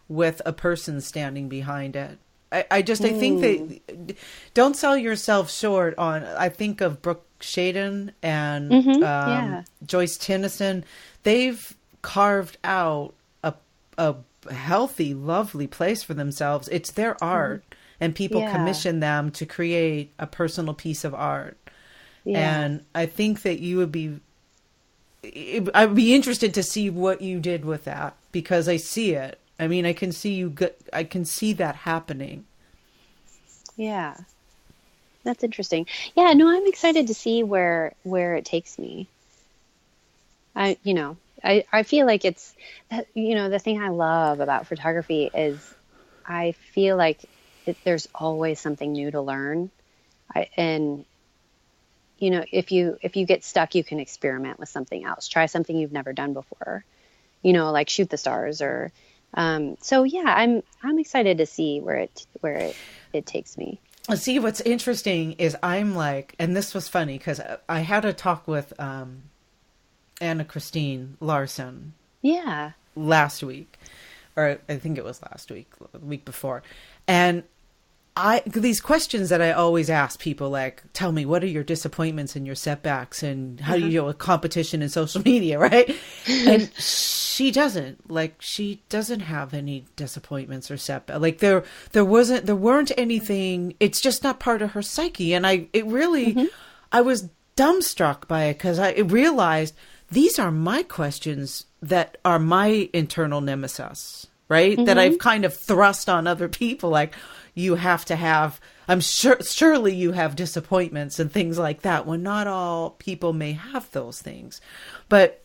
with a person standing behind it. I think that, don't sell yourself short on, I think of Brooke Shaden and Joyce Tennyson. They've carved out a healthy, lovely place for themselves. It's their art, and people Yeah. commission them to create a personal piece of art. Yeah. And I think that I'd be interested to see what you did with that, because I see it. I mean, I can see I can see that happening. Yeah. That's interesting. Yeah, no, I'm excited to see where it takes me. I feel like it's, the thing I love about photography is I feel like there's always something new to learn. If you get stuck, you can experiment with something else. Try something you've never done before. Like shoot the stars or. So yeah, I'm excited to see where it takes me. See, what's interesting is I'm like, and this was funny because I had a talk with Anna Christine Larson. Yeah. Last week, or I think it was last week, the week before, and these questions that I always ask people, like, tell me, what are your disappointments and your setbacks, and how do you deal with competition in social media, right? And she doesn't have any disappointments or setbacks. Like there weren't anything. It's just not part of her psyche. And I was dumbstruck by it, because I realized these are my questions that are my internal nemesis, right? That I've kind of thrust on other people, like, you have to have, surely you have disappointments and things like that, when not all people may have those things. But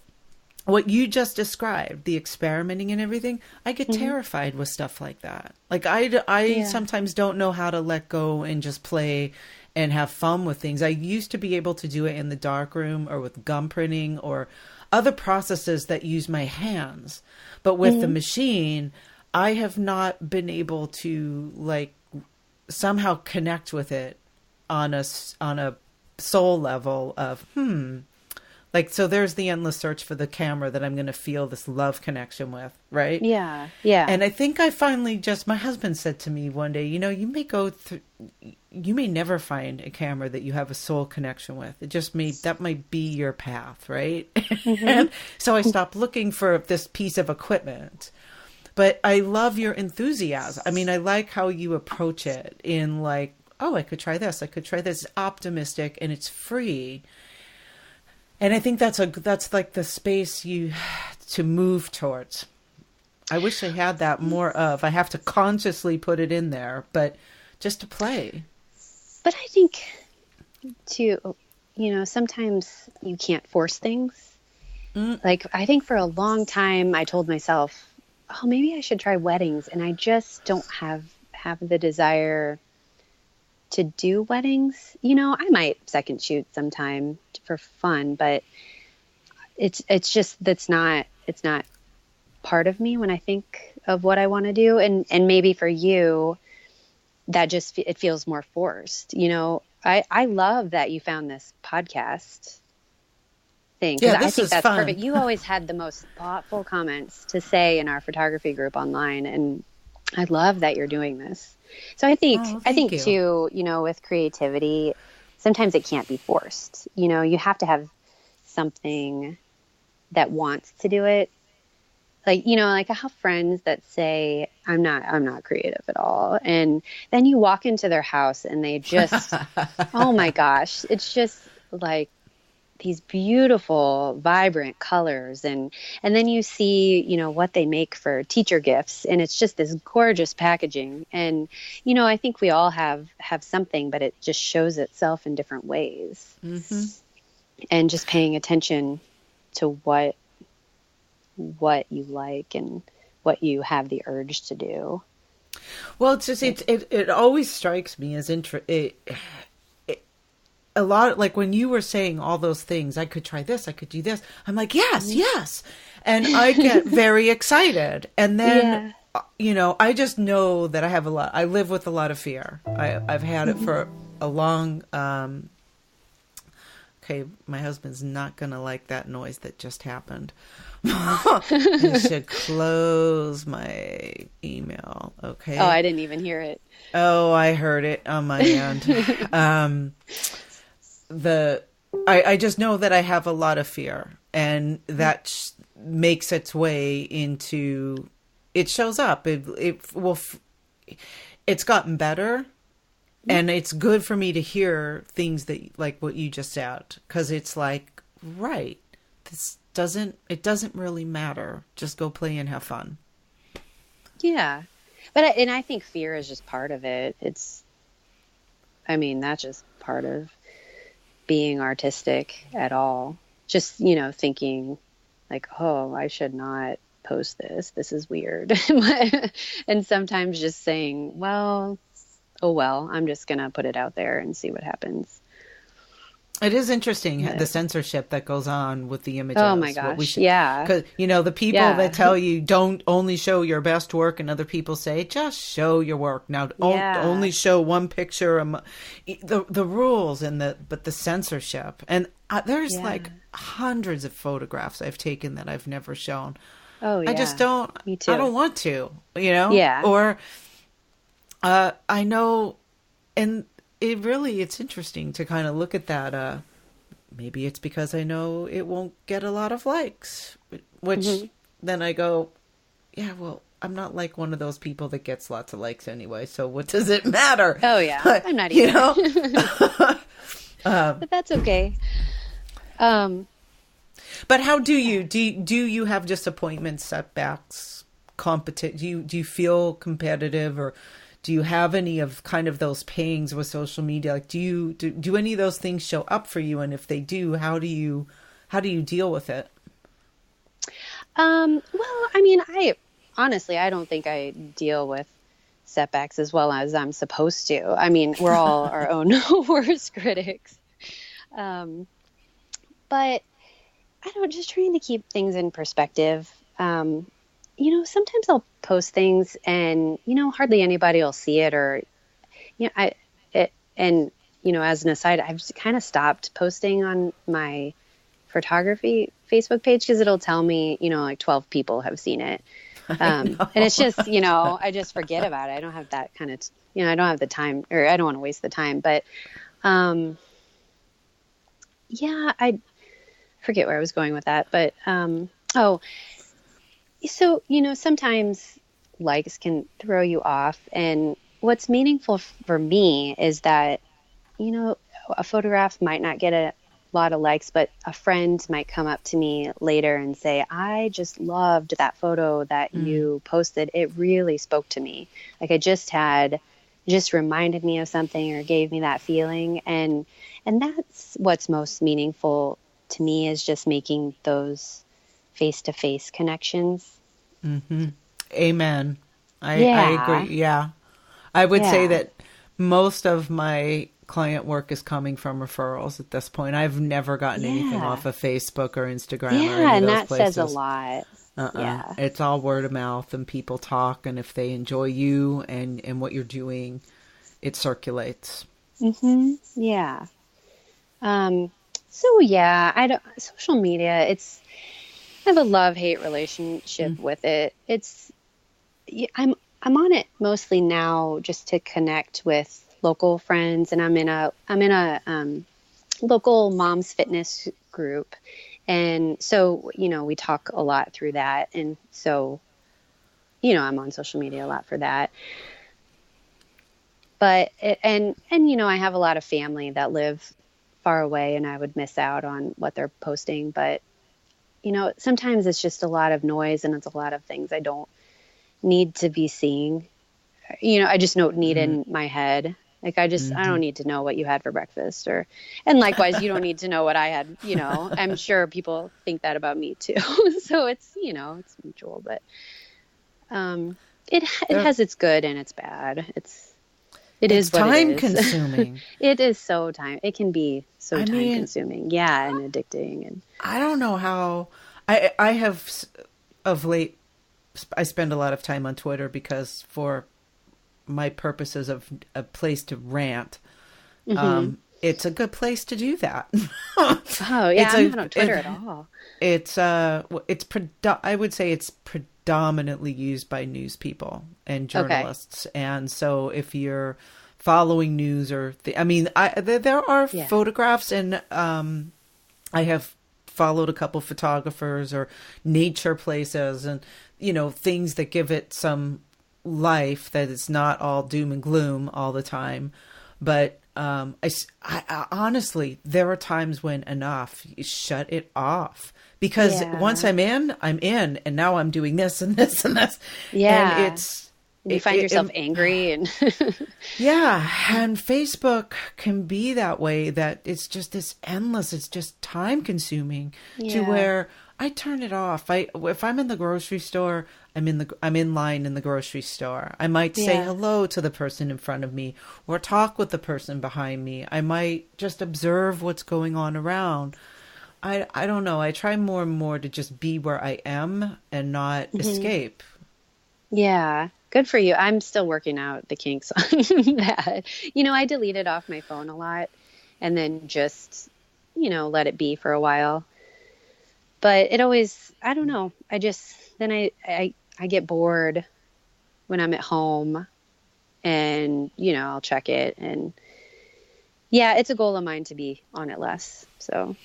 what you just described, the experimenting and everything, I get terrified with stuff like that. Like I sometimes don't know how to let go and just play and have fun with things. I used to be able to do it in the darkroom or with gum printing or other processes that use my hands. But with the machine, I have not been able to like somehow connect with it on a soul level of, like, so there's the endless search for the camera that I'm going to feel this love connection with, right? Yeah, yeah. And I think I finally my husband said to me one day, you may never find a camera that you have a soul connection with. That might be your path, right? And so I stopped looking for this piece of equipment. But I love your enthusiasm. I mean, I like how you approach it in like, oh, I could try this. It's optimistic and it's free. And I think that's like the space to move towards. I wish I had that more of. I have to consciously put it in there, but just to play. But I think too, sometimes you can't force things. Like I think for a long time I told myself, oh, maybe I should try weddings. And I just don't have the desire to do weddings. I might second shoot sometime for fun, but it's just, it's not part of me when I think of what I want to do. And maybe for you, that just, it feels more forced. I love that you found this podcast thing. Yeah, I think that's fun. Perfect. You always had the most thoughtful comments to say in our photography group online. And I love that you're doing this. So I think you. too, with creativity, sometimes it can't be forced. You have to have something that wants to do it. Like, like I have friends that say, I'm not creative at all. And then you walk into their house and they just, oh my gosh, it's just like these beautiful, vibrant colors. And then you see, what they make for teacher gifts. And it's just this gorgeous packaging. And, I think we all have something, but it just shows itself in different ways. And just paying attention to what you like and what you have the urge to do. Well, it's just, it always strikes me as a lot, like when you were saying all those things, I could try this, I could do this. I'm like, yes. And I get very excited. And then, I just know that I live with a lot of fear. I've had it for a long, okay, my husband's not going to like that noise that just happened. I should close my email. Okay. Oh, I didn't even hear it. Oh, I heard it on my end. I just know that I have a lot of fear, and that makes its way into, it shows up. It will, it's gotten better. And it's good for me to hear things that, like what you just said, because it's like, right, it doesn't really matter. Just go play and have fun. Yeah. And I think fear is just part of it. That's just part of being artistic at all. Just, thinking like, oh, I should not post this. This is weird. And sometimes just saying, well, I'm just going to put it out there and see what happens. It is interesting, the censorship that goes on with the images. Oh my gosh, yeah. Because, the people that tell you don't only show your best work, and other people say, just show your work. Now, only show one picture. The rules but the censorship. And there's like hundreds of photographs I've taken that I've never shown. Oh, yeah. I just don't. Me too. I don't want to, Yeah. Or I know, and it's interesting to kind of look at that. Maybe it's because I know it won't get a lot of likes, which then I go, yeah, well, I'm not like one of those people that gets lots of likes anyway. So what does it matter? Oh yeah, I'm not either. But that's okay. But how do you have disappointments, setbacks, do you feel competitive, or do you have any of kind of those pangs with social media? Like, do any of those things show up for you? And if they do, how do you deal with it? Well, I don't think I deal with setbacks as well as I'm supposed to. I mean, we're all our own worst critics. But just trying to keep things in perspective. Sometimes I'll post things and, hardly anybody will see it, or, as an aside, I've kind of stopped posting on my photography Facebook page because it'll tell me, like 12 people have seen it. And it's just, I just forget about it. I don't have that kind of, I don't have the time, or I don't want to waste the time, but, I forget where I was going with that, but, so, sometimes likes can throw you off. And what's meaningful for me is that, a photograph might not get a lot of likes, but a friend might come up to me later and say, I just loved that photo that you posted. It really spoke to me. Like just reminded me of something or gave me that feeling. And that's what's most meaningful to me, is just making those face-to-face connections. Mm-hmm. Amen. I agree. Yeah. I would say that most of my client work is coming from referrals at this point. I've never gotten anything off of Facebook or Instagram or any of those and that places. says a lot. Yeah. It's all word of mouth, and people talk, and if they enjoy you and what you're doing, it circulates. Mm-hmm. Yeah. Social media, I have a love-hate relationship with it. I'm on it mostly now just to connect with local friends, and I'm in a local mom's fitness group, and so we talk a lot through that, and so I'm on social media a lot for that. But I have a lot of family that live far away, and I would miss out on what they're posting, but sometimes it's just a lot of noise, and it's a lot of things I don't need to be seeing. I just don't need in my head. Like I don't need to know what you had for breakfast, and likewise, you don't need to know what I had. I'm sure people think that about me too. So it's it's mutual, but it has its good and its bad. It is time consuming. It is so time. It can be so time consuming. Yeah, and addicting. And I don't know how. I have of late. I spend a lot of time on Twitter because for my purposes of a place to rant, it's a good place to do that. Oh yeah, I'm not on Twitter at all. I would say it's predominantly used by news people and journalists. Okay. And so if you're following news there are photographs, and I have followed a couple photographers or nature places, and things that give it some life, that it's not all doom and gloom all the time. But I honestly, there are times when enough, you shut it off. Because once I'm in, and now I'm doing this and this and this. Yeah. And you find yourself angry and yeah. And Facebook can be that way, that it's just this endless, it's just time consuming to where I turn it off. If I'm in the grocery store, I'm in line in the grocery store. I might say hello to the person in front of me or talk with the person behind me. I might just observe what's going on around. I don't know. I try more and more to just be where I am and not escape. Yeah. Good for you. I'm still working out the kinks on that. I deleted off my phone a lot and then just, let it be for a while. But it always, I don't know. Then I get bored when I'm at home and, I'll check it. And yeah, it's a goal of mine to be on it less. So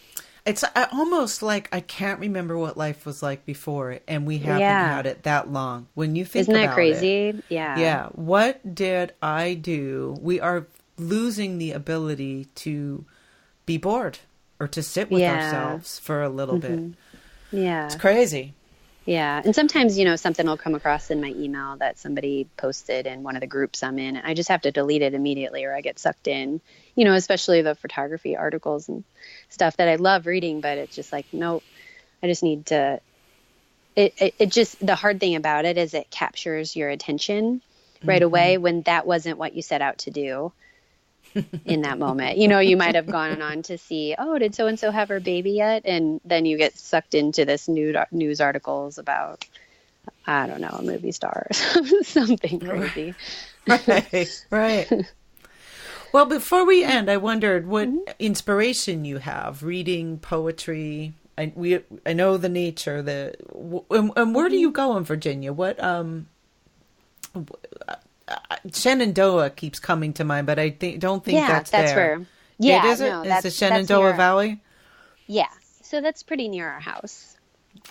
it's almost like I can't remember what life was like before, and we haven't had it that long. When you think Isn't that about crazy? it, Yeah. Yeah. What did I do? We are losing the ability to be bored or to sit with ourselves for a little bit. Yeah. It's crazy. Yeah. And sometimes, something will come across in my email that somebody posted in one of the groups I'm in. And I just have to delete it immediately or I get sucked in, especially the photography articles and stuff that I love reading. But it's just like, nope, I just need to. It just, the hard thing about it is it captures your attention right away when that wasn't what you set out to do in that moment. You might have gone on to see, oh, did so-and-so have her baby yet? And then you get sucked into this news articles about, I don't know, a movie star or something crazy. Right. Well, before we end, I wondered what inspiration you have, reading, poetry. I know the nature, and where do you go in Virginia? What, Shenandoah keeps coming to mind, but I don't think that's there. Where. Yeah, is it? No, is the Shenandoah Valley? Yeah, so that's pretty near our house.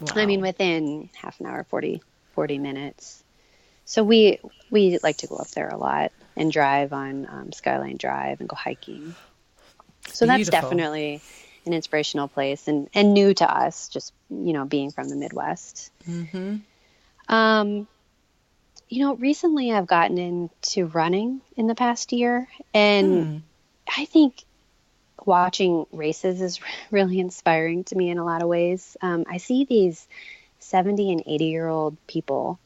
Wow. I mean, within half an hour, 40 minutes. So we like to go up there a lot and drive on Skyline Drive and go hiking. So that's definitely an inspirational place and new to us, just being from the Midwest. Recently I've gotten into running in the past year, and I think watching races is really inspiring to me in a lot of ways. I see these 70 and 80-year-old people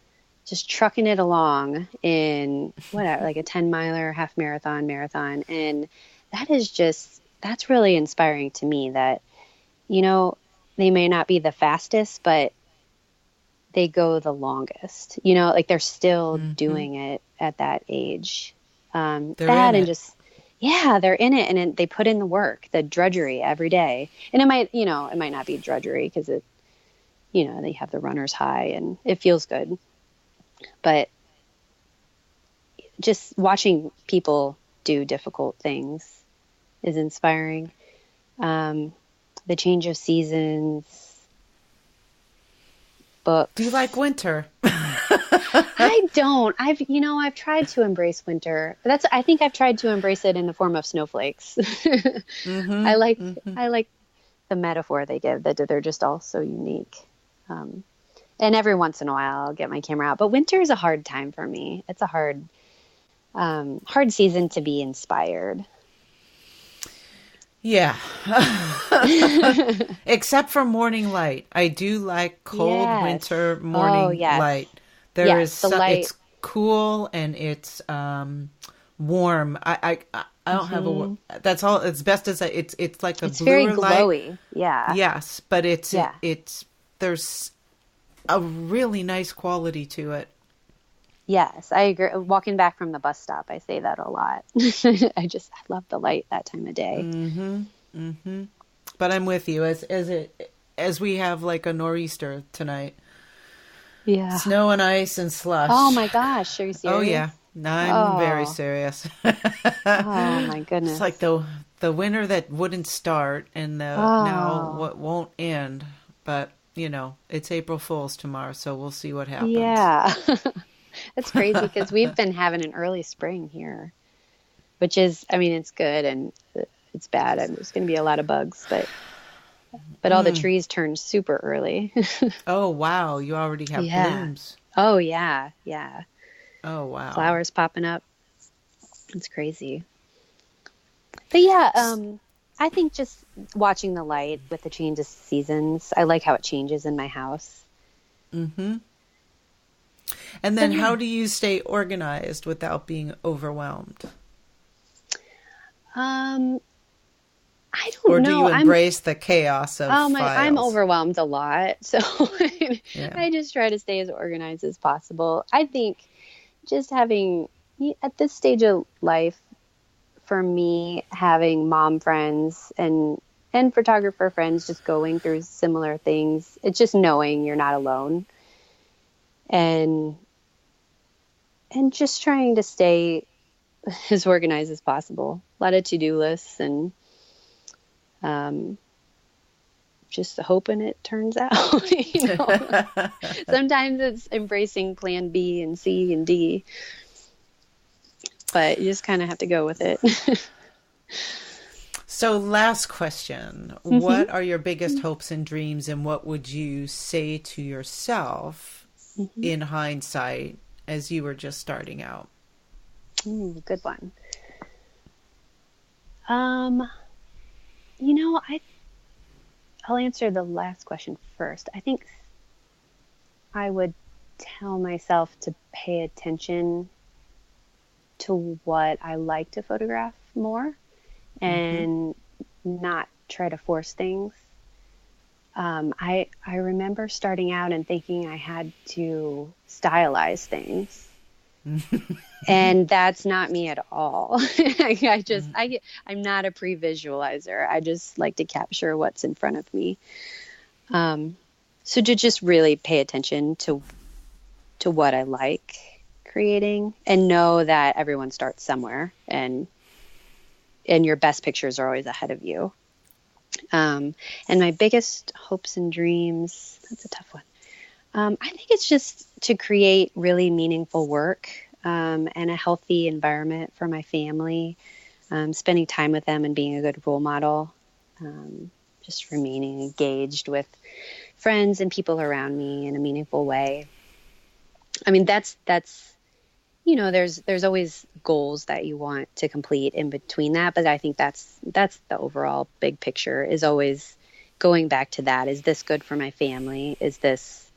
just trucking it along in like a 10-miler, half marathon. And that's really inspiring to me that, they may not be the fastest, but they go the longest, like they're still doing it at that age. They're in it, and they put in the work, the drudgery every day. And it might not be drudgery because they have the runner's high and it feels good. But just watching people do difficult things is inspiring. The change of seasons, books. Do you like winter? I don't. I've tried to embrace winter. I think I've tried to embrace it in the form of snowflakes. I like the metaphor they give, that they're just all so unique. And every once in a while I'll get my camera out, but winter is a hard time for me. It's a hard season to be inspired. Yeah. Except for morning light. I do like cold winter morning light. It's cool and it's warm. I don't have a, that's all, as best as it's like a bluer very glowy. Light. Yeah. Yes. But there's a really nice quality to it. Yes, I agree. Walking back from the bus stop, I say that a lot. I love the light that time of day. But I'm with you as we have like a nor'easter tonight. Yeah. Snow and ice and slush. Oh my gosh, are you serious? Oh yeah. I'm very serious. Oh my goodness. It's like the winter that wouldn't start and now what won't end. But it's April Fool's tomorrow, so we'll see what happens. Yeah. That's crazy because we've been having an early spring here, which is, I mean, it's good and it's bad. There's going to be a lot of bugs, but all the trees turn super early. Oh, wow. You already have blooms. Oh, yeah. Yeah. Oh, wow. Flowers popping up. It's crazy. But yeah, I think just watching the light with the change of seasons, I like how it changes in my house. Mm-hmm. And then how do you stay organized without being overwhelmed? I don't or do know. you embrace the chaos of files? I'm overwhelmed a lot. So I just try to stay as organized as possible. I think just having, at this stage of life, for me, having mom friends and photographer friends just going through similar things, it's just knowing you're not alone. And just trying to stay as organized as possible. A lot of to-do lists and just hoping it turns out. Sometimes it's embracing plan B and C and D, but you just kind of have to go with it. So last question, what are your biggest hopes and dreams, and what would you say to yourself in hindsight as you were just starting out? Good one. I'll answer the last question first. I think I would tell myself to pay attention to what I like to photograph more and not try to force things. I remember starting out and thinking I had to stylize things. And that's not me at all. I'm not a pre-visualizer. I just like to capture what's in front of me. So to just really pay attention to what I like creating and know that everyone starts somewhere and your best pictures are always ahead of you. And my biggest hopes and dreams, that's a tough one. I think it's just to create really meaningful work and a healthy environment for my family, spending time with them and being a good role model, just remaining engaged with friends and people around me in a meaningful way. I mean, that's there's always goals that you want to complete in between that, but I think that's the overall big picture is always going back to that. Is this good for my family? Is this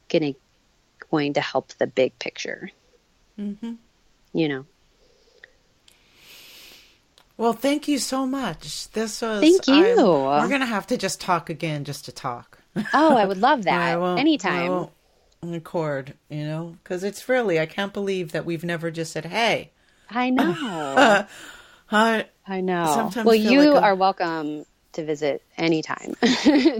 going to help the big picture? Well, thank you so much. This was. Thank you. We're gonna have to just talk again, just to talk. Oh, I would love that. Anytime. I won't record, because it's really, I can't believe that we've never just said, "Hey." I know. I know. Sometimes well, you are welcome to visit anytime.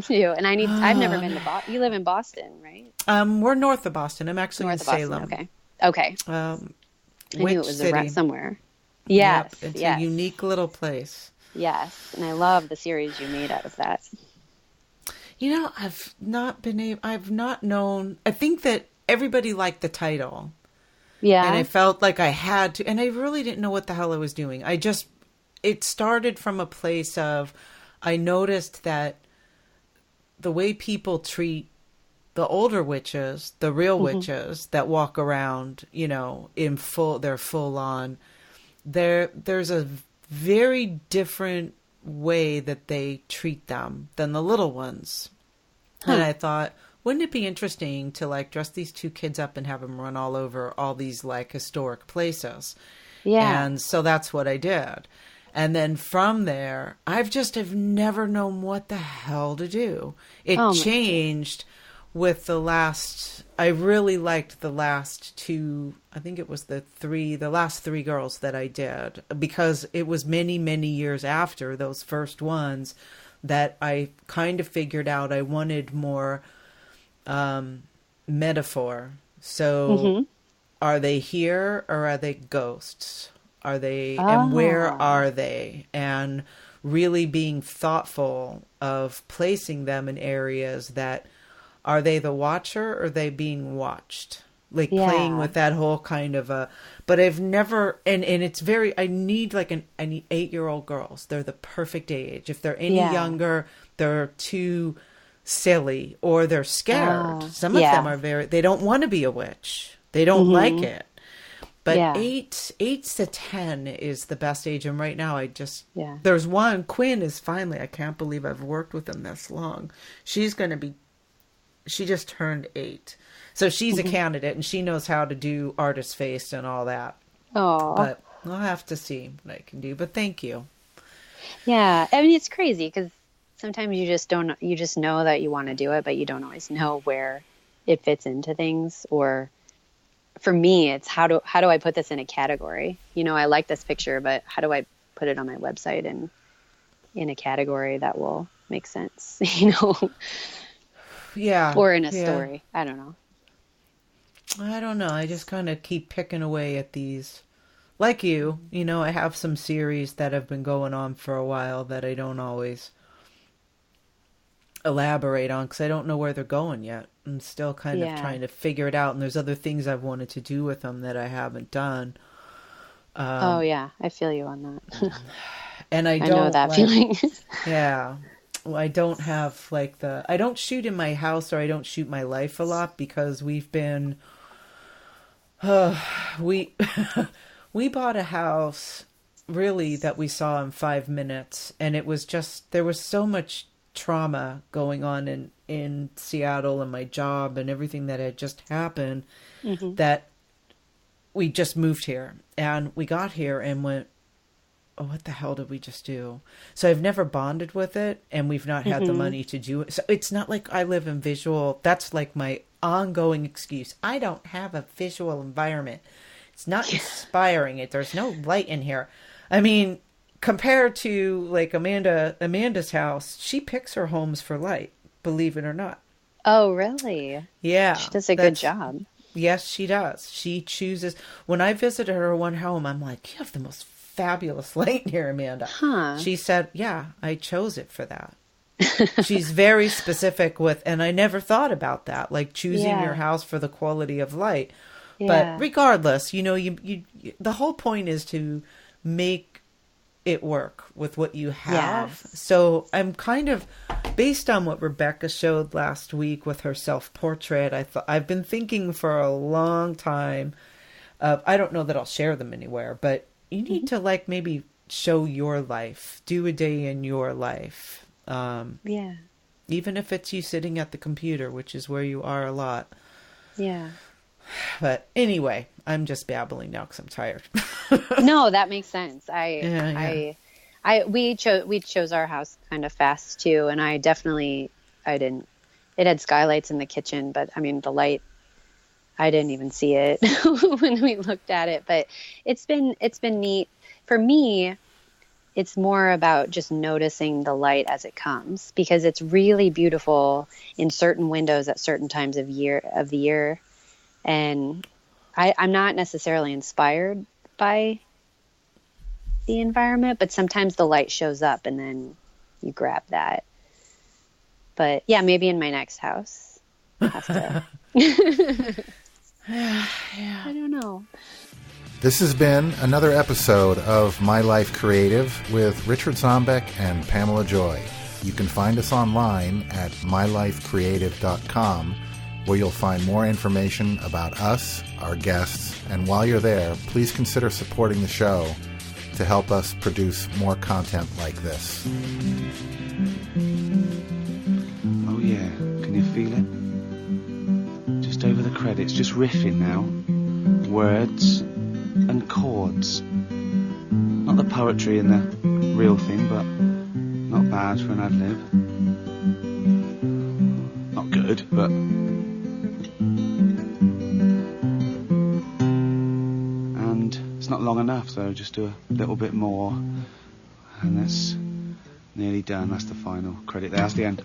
You and I've never been to Boston. You live in Boston, right? We're north of Boston. I'm actually north in of Salem. Boston. Okay. I knew it was city? Somewhere. Yes. Yep, it's a unique little place. Yes, and I love the series you made out of that. I've not known. I think that everybody liked the title. Yeah. And I felt like I had to, and I really didn't know what the hell I was doing. It started from a place of, I noticed that the way people treat the older witches, the real witches that walk around, they're full on, there's a very different way that they treat them than the little ones. And I thought, wouldn't it be interesting to dress these two kids up and have them run all over all these historic places? Yeah. And so that's what I did. And then from there, I've never known what the hell to do. It changed with I really liked the last two, I think it was the last three girls that I did, because it was many, many years after those first ones that I kind of figured out I wanted more metaphor. So are they here or are they ghosts? Are they, and where are they? And really being thoughtful of placing them in areas that are they the watcher or are they being watched? Like playing with that whole kind of but I've never, and it's very, I need 8-year-old girls. They're the perfect age. If they're any younger, they're too silly or they're scared. Some of them are they don't want to be a witch. They don't like it. But 8 to 10 is the best age. And right now there's one, Quinn is finally, I can't believe I've worked with him this long. She just turned 8. So she's a candidate and she knows how to do artist face and all that. Oh. But I'll have to see what I can do. But thank you. Yeah. I mean, it's crazy because sometimes you just know that you want to do it, but you don't always know where it fits into things. Or for me, it's how do I put this in a category? You know, I like this picture, but how do I put it on my website and in a category that will make sense, you know? Yeah. Or in a story. I don't know. I just kind of keep picking away at these. Like you know, I have some series that have been going on for a while that I don't always elaborate on because I don't know where they're going yet. I'm still kind of trying to figure it out. And there's other things I've wanted to do with them that I haven't done. I feel you on that. And I know that feeling. Yeah. Well, I don't have I don't shoot in my house or I don't shoot my life a lot because we've been, we bought a house really that we saw in 5 minutes. And it was just, there was so much trauma going on in Seattle and my job and everything that had just happened that we just moved here. And we got here and went, oh, what the hell did we just do? So I've never bonded with it and we've not had the money to do it. So it's not like I live in visual. That's like my ongoing excuse. I don't have a visual environment. It's not inspiring it. There's no light in here. I mean, compared to like Amanda's house, she picks her homes for light, believe it or not. Oh, really? Yeah. She does a good job. Yes, she does. She chooses. When I visited her one home, I'm like, you have the most fabulous light here, Amanda. Huh. She said, yeah, I chose it for that. She's very specific with, and I never thought about that, like choosing your house for the quality of light. But regardless, you know, you the whole point is to make it work with what you have. Yes. So I'm kind of, based on what Rebecca showed last week with her self-portrait, I've been thinking for a long time of, I don't know that I'll share them anywhere, but you need to like maybe show your life, do a day in your life. Even if it's you sitting at the computer, which is where you are a lot. Yeah. But anyway, I'm just babbling now because I'm tired. No, that makes sense. We chose our house kind of fast too, and I didn't. It had skylights in the kitchen, but I mean the light, I didn't even see it when we looked at it. But it's been neat for me. It's more about just noticing the light as it comes, because it's really beautiful in certain windows at certain times of the year. And I'm not necessarily inspired by the environment, but sometimes the light shows up and then you grab that. But yeah, maybe in my next house. I'll have to. I don't know. This has been another episode of My Life Creative with Richard Zombeck and Pamela Joy. You can find us online at MyLifeCreative.com, where you'll find more information about us, our guests, and while you're there, please consider supporting the show to help us produce more content like this. Oh yeah, can you feel it? Just over the credits, just riffing now. Words and chords. Not the poetry and the real thing, but not bad for an ad-lib. Not good, but... And it's not long enough, so just do a little bit more. And that's nearly done. That's the final credit there. That's the end.